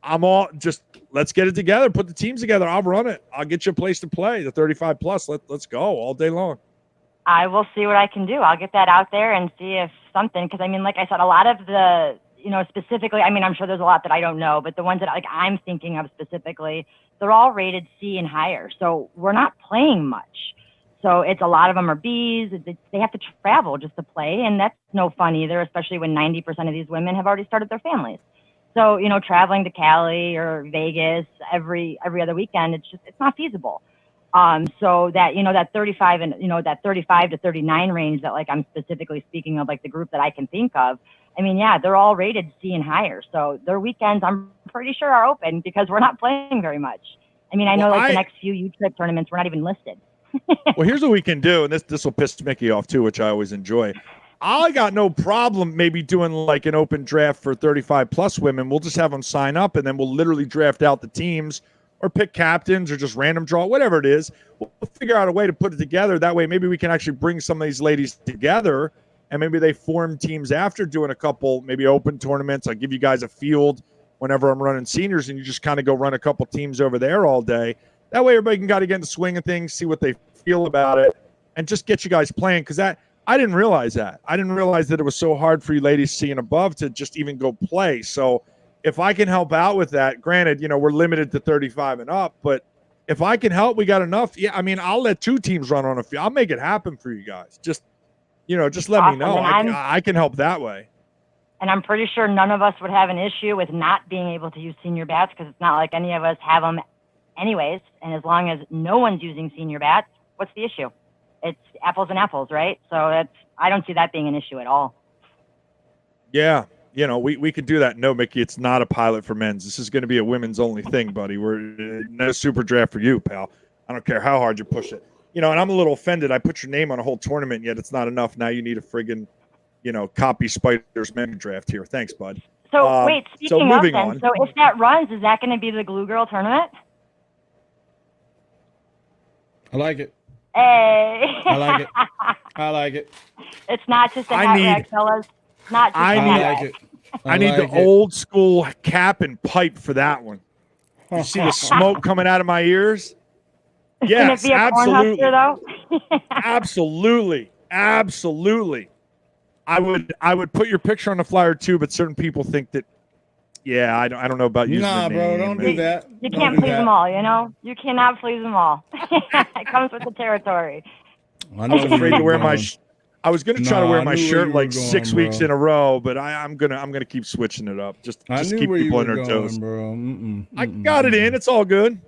I'm all just let's get it together. Put the teams together. I'll run it. I'll get you a place to play. The 35 plus. Let's go all day long. I will see what I can do. I'll get that out there and see if something, because I mean, like I said, a lot of the, specifically, I mean, I'm sure there's a lot that I don't know, but the ones that I'm thinking of specifically, they're all rated C and higher. So we're not playing much. So it's a lot of them are Bs. They have to travel just to play. And that's no fun either, especially when 90% of these women have already started their families. So, traveling to Cali or Vegas every other weekend, it's not feasible. So that, that 35 and, that 35 to 39 range that I'm specifically speaking of, the group that I can think of, I mean, yeah, they're all rated C and higher. So their weekends, I'm pretty sure are open because we're not playing very much. I mean, I know the next few U-Trip tournaments, we're not even listed. Well, here's what we can do. And this will piss Mickey off too, which I always enjoy. I got no problem maybe doing an open draft for 35 plus women. We'll just have them sign up and then we'll literally draft out the teams or pick captains or just random draw, whatever it is. We'll figure out a way to put it together. That way, maybe we can actually bring some of these ladies together and maybe they form teams after doing a couple, maybe open tournaments. I'll give you guys a field whenever I'm running seniors and you just kind of go run a couple teams over there all day. That way, everybody can kind of get in the swing of things, see what they feel about it, and just get you guys playing. Because I didn't realize that. I didn't realize that it was so hard for you ladies C and above to just even go play. So if I can help out with that, granted, we're limited to 35 and up, but if I can help, we got enough. Yeah, I mean, I'll let 2 teams run on a field. I'll make it happen for you guys. Just let me know. I can help that way. And I'm pretty sure none of us would have an issue with not being able to use senior bats because it's not like any of us have them anyways. And as long as no one's using senior bats, what's the issue? It's apples and apples, right? So I don't see that being an issue at all. Yeah. you know, we could do that. No, Mickey, it's not a pilot for men's. This is going to be a women's only thing, buddy. We're no super draft for you, pal. I don't care how hard you push it. You know, and I'm a little offended. I put your name on a whole tournament, yet it's not enough. Now you need a friggin', you know, copy Spiders men draft here. Thanks, bud. So wait, speaking of then, so if that runs, is that going to be the Glue Girl tournament? I like it. Hey. I like it. I like it. It's not just a hat rack, fellas. Not just I like it. I need the old school cap and pipe for that one. You see the smoke coming out of my ears? Yes, absolutely. Absolutely. Absolutely. I would put your picture on the flyer too, but certain people think that, yeah, I don't know about you. Nah, bro, don't do that. You can't please them all, you know? You cannot please them all. It comes with the territory. I was afraid to wear my I was gonna try to wear my shirt like 6 weeks in a row, but I'm gonna keep switching it up. Just keep people on their toes. Bro. I got it in. It's all good.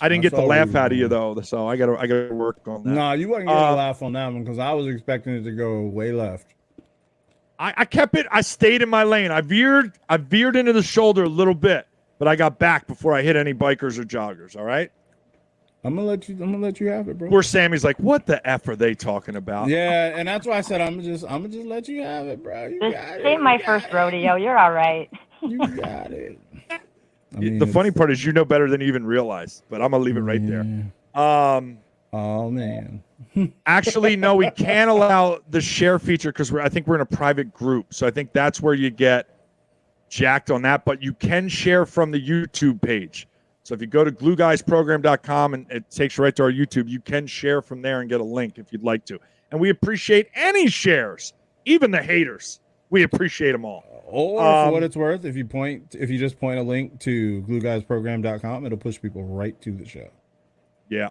I didn't get the laugh out of you though, so I gotta work on that. Nah, you wasn't getting a laugh on that one because I was expecting it to go way left. I kept it. I stayed in my lane. I veered into the shoulder a little bit, but I got back before I hit any bikers or joggers. All right. I'm gonna let you have it, bro. Poor Sammy's like, what the F are they talking about? Yeah, and that's why I said I'm gonna just let you have it, bro. This ain't my first rodeo. You're all right. You got it. I mean, the funny part is you know better than you even realize, but I'm gonna leave it right there. Oh man. Actually, no, we can't allow the share feature because I think we're in a private group. So I think that's where you get jacked on that. But you can share from the YouTube page. So if you go to glueguysprogram.com and it takes you right to our YouTube, you can share from there and get a link if you'd like to. And we appreciate any shares, even the haters. We appreciate them all. Or for what it's worth, if you just point a link to glueguysprogram.com, it'll push people right to the show. Yeah.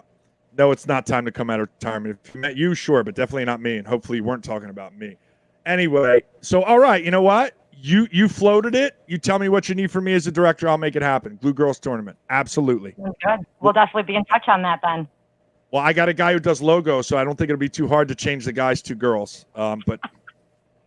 No, it's not time to come out of retirement. If I met you, sure, but definitely not me. And hopefully you weren't talking about me. Anyway, so all right, you know what? You floated it. You tell me what you need from me as a director. I'll make it happen. Glue Girls Tournament. Absolutely. Good. We'll definitely be in touch on that then. Well, I got a guy who does logos, so I don't think it'll be too hard to change the guys to girls. But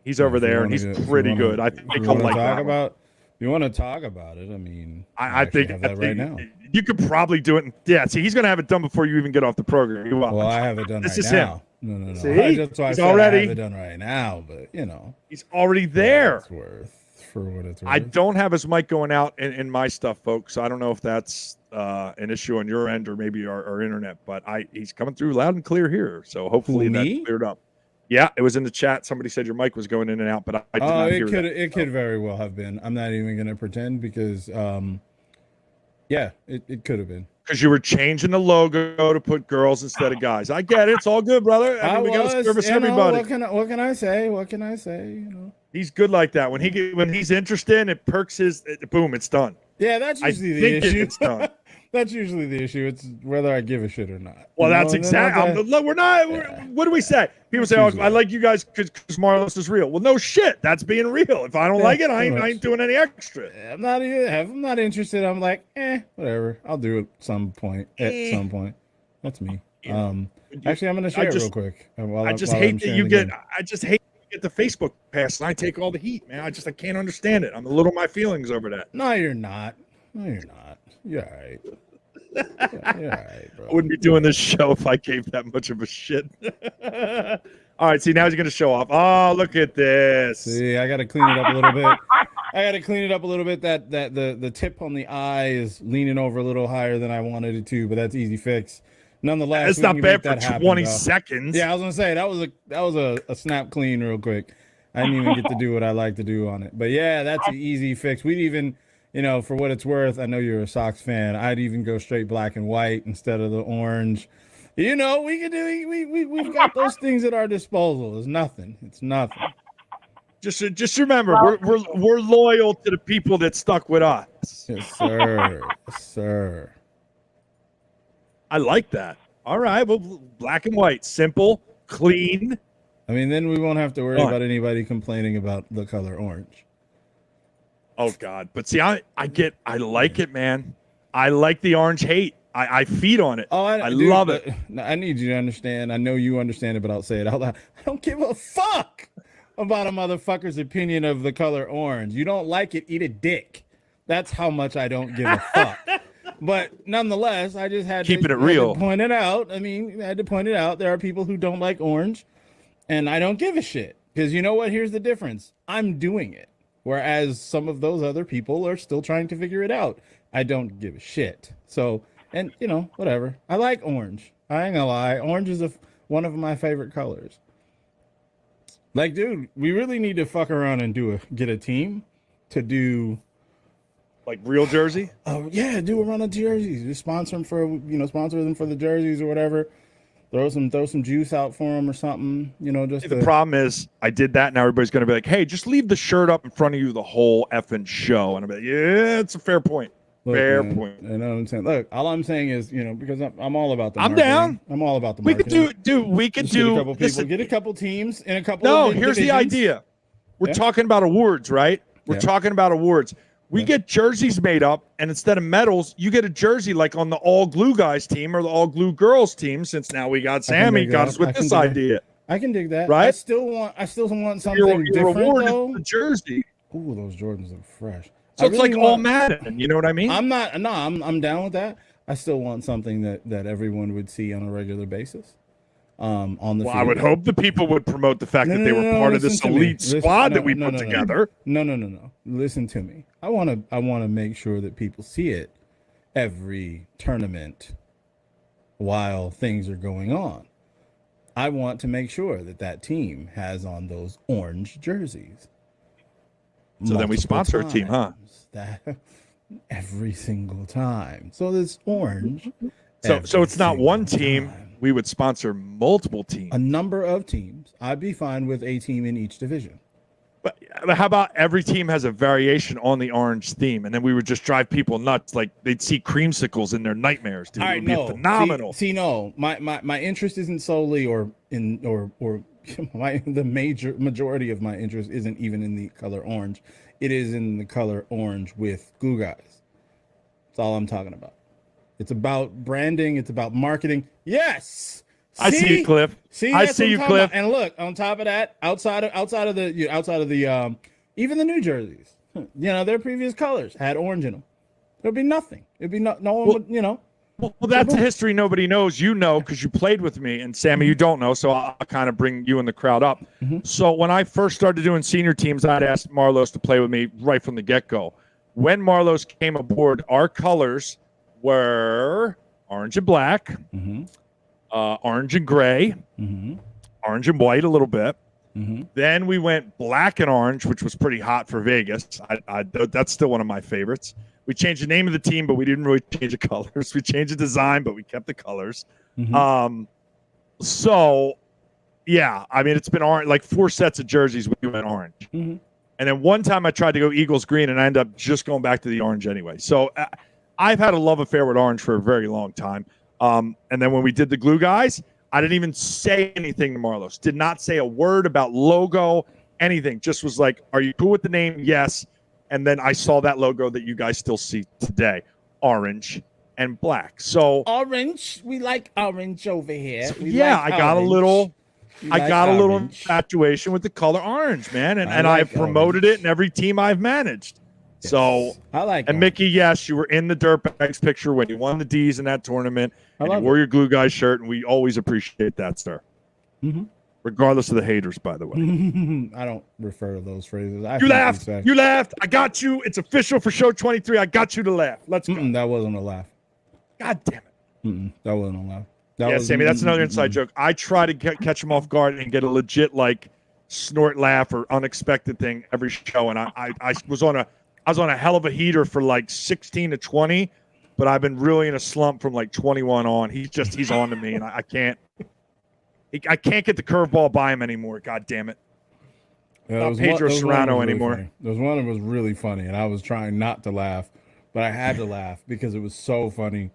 he's over there, and he's pretty good. I think he'll like that. You want to talk about it? I mean, I think right now. You could probably do it. Yeah, see, he's going to have it done before you even get off the program. Well, I have it done this right is now. Him. No. See? That's why he's I already have it done right now, but you know. He's already there. For what it's worth. I don't have his mic going out in my stuff, folks. I don't know if that's an issue on your end or maybe our internet, but he's coming through loud and clear here. So hopefully that's cleared up. Yeah, it was in the chat. Somebody said your mic was going in and out, but I did not hear that. It could very well have been. I'm not even going to pretend because, yeah, it could have been. Because you were changing the logo to put girls instead of guys. I get it. It's all good, brother. I mean, we got to service everybody. What can I say? What can I say? You know, he's good like that. When he's interested, it perks boom, it's done. Yeah, that's usually the issue. It's done. That's usually the issue. It's whether I give a shit or not. Well, that's exactly. We're not. Yeah. What do we say? People say, "Oh, I like you guys because Marlos is real." Well, no shit. That's being real. If I don't like it, I ain't doing any extra. I'm not interested. I'm like, whatever. I'll do it some point. At some point. That's me. Actually, I'm gonna share it real quick. I just hate that you get the Facebook pass and I take all the heat, man. I can't understand it. I'm a little my feelings over that. No, you're not. You're all right. You're all right, bro. I wouldn't be doing this show if I gave that much of a shit. All right, see, now he's going to show off. Oh, look at this. See, I got to clean it up a little bit. That the tip on the eye is leaning over a little higher than I wanted it to, but that's easy fix. Nonetheless, it's not bad for 20 seconds. Yeah, I was going to say that was a snap clean real quick. I didn't even get to do what I like to do on it. But yeah, that's an easy fix. We'd even, for what it's worth, I know you're a Sox fan. I'd even go straight black and white instead of the orange. We can do. We've got those things at our disposal. It's nothing. Just remember, we're loyal to the people that stuck with us. Yes, sir. Yes, sir. I like that. All right, well, black and white, simple, clean. I mean, then we won't have to worry about anybody complaining about the color orange. Oh God! But see, I like it, man. I like the orange hate. I feed on it. Oh, I love it. I need you to understand. I know you understand it, but I'll say it out loud. I don't give a fuck about a motherfucker's opinion of the color orange. You don't like it, eat a dick. That's how much I don't give a fuck. But nonetheless, I just had Keeping to, it real. had to point it out. I mean, I had to point it out. There are people who don't like orange, and I don't give a shit. Because you know what? Here's the difference. I'm doing it. Whereas some of those other people are still trying to figure it out. I don't give a shit. So, and you know, whatever. I like orange. I ain't gonna lie. Orange is one of my favorite colors. Like, dude, we really need to fuck around and get a team to do. Like real jersey? Oh yeah, do a run of jerseys. Just sponsor them for the jerseys or whatever. Throw some juice out for them or something. You know, just the problem is I did that, and everybody's gonna be like, "Hey, just leave the shirt up in front of you the whole effing show." And I'm like, "Yeah, it's a fair point. Look, fair man, point." You know what I'm saying? Look, all I'm saying is, you know, because I'm all about the. I'm marketing. down. I'm all about the. We could marketing. we could Just do. get a couple people, listen, get a couple teams in a couple. no, of here's the divisions. idea. We're Yeah. talking about awards, right? We're Yeah. talking about awards. We Yeah. get jerseys made up, and instead of medals, you get a jersey like on the all glue guys team or the all glue girls team. Since now we got Sammy dig got that. us with I can this dig that. idea. I can dig that. Right? I still want something Your different reward though. is the jersey, Ooh, those Jordans look fresh. so I it's really like all want- Madden. You know what I mean? I'm down with that. I still want something that everyone would see on a regular basis. On the Well, field. I would hope the people would promote the fact that they were part of this listen to me. elite Listen- squad no, that we no, put no, no. together. No. Listen to me. I want to make sure that people see it every tournament while things are going on. I want to make sure that team has on those orange jerseys. So then we Multiple sponsor a team, huh? times. That every single time. So this orange. So every it's not one single team. time. We would sponsor multiple teams. A number of teams. I'd be fine with a team in each division. But how about every team has a variation on the orange theme, and then we would just drive people nuts, like they'd see creamsicles in their nightmares, dude. All It right, would be no. phenomenal. See, no. My interest isn't solely or the majority of my interest isn't even in the color orange. It is in the color orange with glue guys. That's all I'm talking about. It's about branding. It's about marketing. Yes. I see you, Cliff. See, I that's see what I'm you, talking Cliff. about. And look, on top of that, outside of the even the New Jerseys, you know, their previous colors had orange in them. There'd be nothing. It'd be no one would, you know. Well, that's a history nobody knows. You know, because you played with me, and Sammy, you don't know, so I'll kind of bring you and the crowd up. So when I first started doing senior teams, I'd asked Marlos to play with me right from the get-go. When Marlos came aboard, our colors were orange and black, orange and gray, orange and white a little bit. Then we went black and orange, which was pretty hot for Vegas. That's still one of my favorites. We changed the name of the team, but we didn't really change the colors. We changed the design, but we kept the colors. So, yeah, I mean, it's been orange, like 4 sets of jerseys. We went orange. And then one time I tried to go Eagles green, and I ended up just going back to the orange anyway. So I've had a love affair with orange for a very long time. And then when we did the glue guys, I didn't even say anything to Marlos. Did not say a word about logo, anything. Just was like, are you cool with the name? Yes. And then I saw that logo that you guys still see today, orange and black. So Orange, we like orange over here. I got a little infatuation with the color orange, man. And I've promoted it in every team I've managed. Yes. So I like and orange. Mickey, yes, you were in the Dirtbags picture when you won the D's in that tournament. And you love wore your glue guy shirt, and we always appreciate that, sir. Regardless of the haters, by the way. I don't refer to those phrases. You laughed. You laughed. I got you. It's official for show 23. I got you to laugh. Let's go. That wasn't a laugh. God damn it. That wasn't a laugh. Yeah, Sammy, that's another inside joke. I try to catch him off guard and get a legit like snort laugh or unexpected thing every show. And I was on a hell of a heater for like 16 to 20, but I've been really in a slump from like 21 on. He's on to me, and I can't get the curveball by him anymore. God damn it. Yeah, Not Pedro Serrano anymore. There was one that was really funny, and I was trying not to laugh, but I had to laugh because it was so funny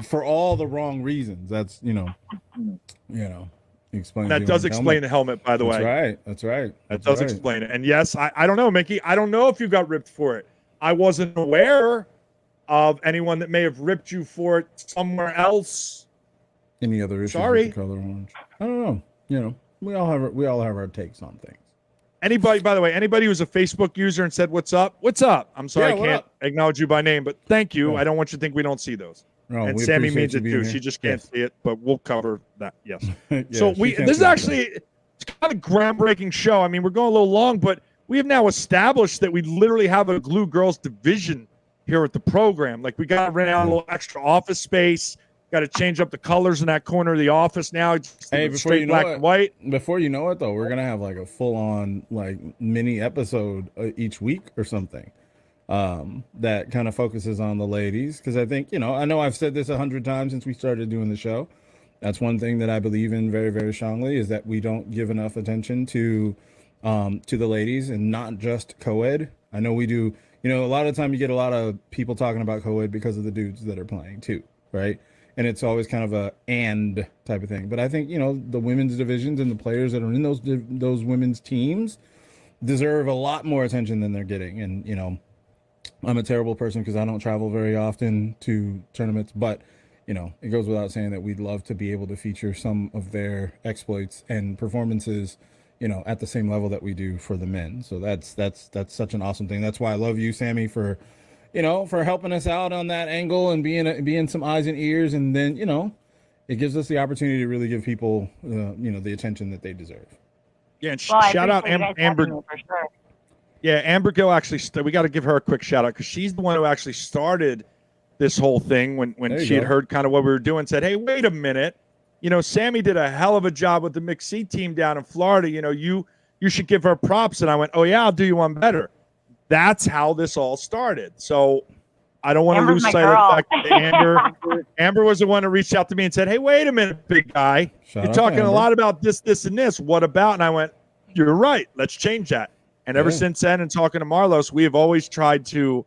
for all the wrong reasons. That's explain. That does explain the helmet, by the way. That's right. That does explain it. And yes, I don't know, Mickey. I don't know if you got ripped for it. I wasn't aware of anyone that may have ripped you for it somewhere else. Any other issues Sorry. with the color orange? I don't know. We all have our takes on things. Anybody, by the way, anybody who's a Facebook user and said, what's up? What's up? I'm sorry, I can't acknowledge you by name, but thank you. I don't want you to think we don't see those. No, and Sammy means it too. She just can't see it, but we'll cover that. Yes. So this is actually, it's kind of groundbreaking show. I mean, we're going a little long, but we have now established that we literally have a Glue Girls division here at the program. Like, we got to rent out a little extra office space. Got to change up the colors in that corner of the office now. It's straight black and white. Before you know it, though, we're gonna have like a full-on like mini episode each week or something that kind of focuses on the ladies. Because I think, you know, I know I've said this 100 times since we started doing the show. That's one thing that I believe in very, very strongly, is that we don't give enough attention to the ladies, and not just co-ed. I know we do. You know, a lot of the time you get a lot of people talking about co-ed because of the dudes that are playing too, right? And it's always kind of a and type of thing. But I think, you know, the women's divisions and the players that are in those women's teams deserve a lot more attention than they're getting. And, you know, I'm a terrible person because I don't travel very often to tournaments. But, you know, it goes without saying that we'd love to be able to feature some of their exploits and performances, you know, at the same level that we do for the men. So that's such an awesome thing. That's why I love you, Sammy, for, you know, for helping us out on that angle and being some eyes and ears. And then, you know, it gives us the opportunity to really give people, you know, the attention that they deserve. Yeah, and shout out Amber. For sure. Yeah, Amber Gill actually. We got to give her a quick shout out because she's the one who actually started this whole thing when she had heard kind of what we were doing. Said, "Hey, wait a minute, you know, Sammy did a hell of a job with the mixed C team down in Florida. You know, you should give her props." And I went, "Oh yeah, I'll do you one better." That's how this all started. So I don't want to lose sight of the fact that Amber was the one who reached out to me and said, "Hey, wait a minute, big guy. You're talking a lot about this, and this. What about?" And I went, "You're right. Let's change that." And ever since then, and talking to Marlos, we have always tried to,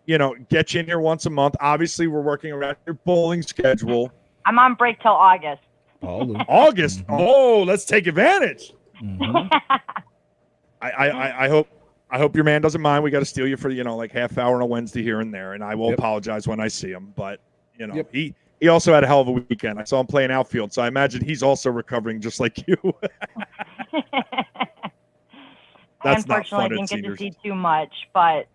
you know, get you in here once a month. Obviously, we're working around your bowling schedule. I'm on break till August. August. Mm-hmm. Oh, let's take advantage. Mm-hmm. I hope your man doesn't mind. We got to steal you for, you know, like half hour on a Wednesday here and there, and I will apologize when I see him. But, you know, he also had a hell of a weekend. I saw him playing outfield, so I imagine he's also recovering just like you. I unfortunately didn't get to see too much, but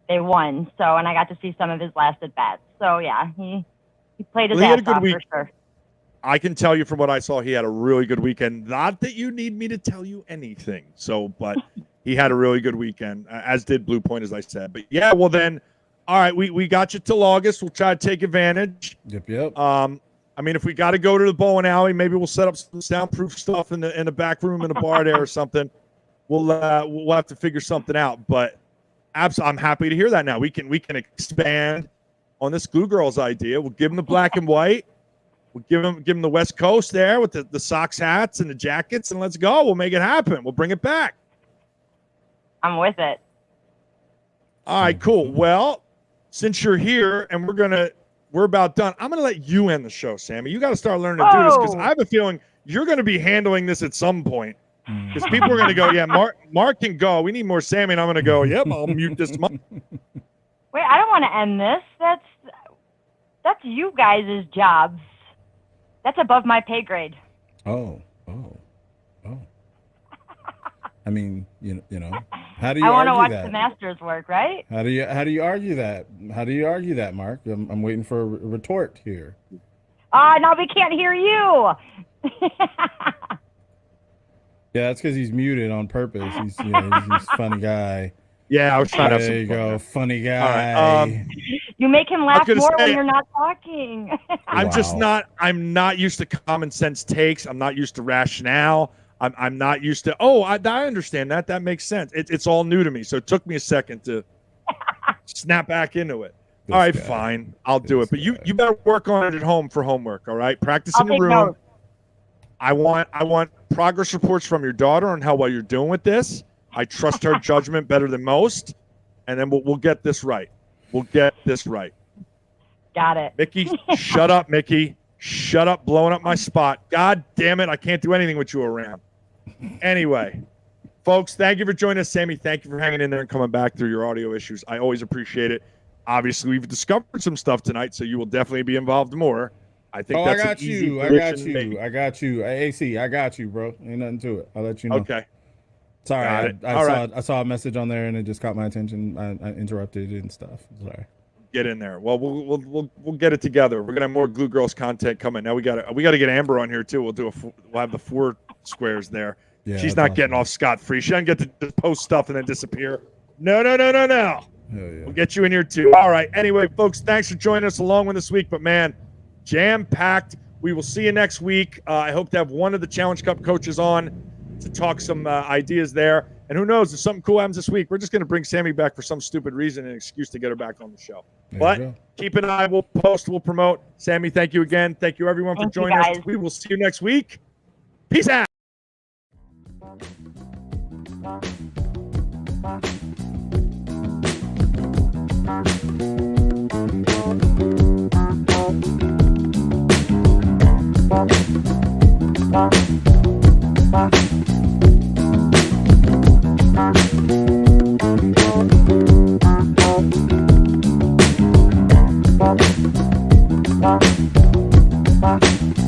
they won. So, and I got to see some of his last at bats. So yeah, he played his ass off for sure. I can tell you from what I saw, he had a really good weekend. Not that you need me to tell you anything. So, but he had a really good weekend, as did Blue Point, as I said. But yeah, well then, all right, we got you till August. We'll try to take advantage. Yep. I mean, if we got to go to the bowling alley, maybe we'll set up some soundproof stuff in the back room in the bar there or something. We'll have to figure something out. But I'm happy to hear that now. We can expand on this Glue Girls idea. We'll give them the black and white. We'll give them the West Coast there with the Sox hats and the jackets, and let's go. We'll make it happen. We'll bring it back. I'm with it. All right, cool. Well, since you're here and we're about done, I'm gonna let you end the show, Sammy. You got to start learning to do this because I have a feeling you're going to be handling this at some point. Because people are going to go, yeah, Mark can go. We need more Sammy, and I'm going to go, yep, I'll mute this month. Wait, I don't want to end this. That's you guys' jobs. That's above my pay grade. Oh. I mean, you know, how do you? I want to watch that? The Masters work, right? How do you argue that? How do you argue that, Mark? I'm waiting for a retort here. No, we can't hear you. Yeah, that's because he's muted on purpose. He's a funny guy. Yeah, I was trying to have some fun. There you go, funny guy. Right, you make him laugh more when you're not talking. I'm not used to common sense takes. I'm not used to rationale. I'm not used to, I understand that. That makes sense. It's all new to me. So it took me a second to snap back into it. All right, fine. I'll do it. But you better work on it at home for homework, all right? Practice in the room. Notes. I want progress reports from your daughter on how well you're doing with this. I trust her judgment better than most, and then we'll get this right. We'll get this right. Got it. Mickey, shut up, Mickey. Shut up, blowing up my spot. God damn it, I can't do anything with you around. Anyway, folks, thank you for joining us. Sammy, thank you for hanging in there and coming back through your audio issues. I always appreciate it. Obviously, we've discovered some stuff tonight, so you will definitely be involved more. I think that's I got you. AC, I got you, bro. Ain't nothing to it. I'll let you know. Okay. Sorry, I saw a message on there and it just caught my attention. I interrupted it and stuff. Sorry. Get in there. Well, we'll get it together. We're gonna have more Glue Girls content coming. Now we got to get Amber on here too. We'll have the 4 squares there. Yeah, she's not getting off scot-free. She doesn't get to just post stuff and then disappear. No. Yeah. We'll get you in here too. All right. Anyway, folks, thanks for joining us along with this week. But man, jam-packed. We will see you next week. I hope to have one of the Challenge Cup coaches on to talk some ideas there. And who knows, if something cool happens this week, we're just going to bring Sammy back for some stupid reason, an excuse to get her back on the show. But keep an eye. We'll post. We'll promote. Sammy, thank you again. Thank you, everyone, for joining us. We will see you next week. Peace out. Bye.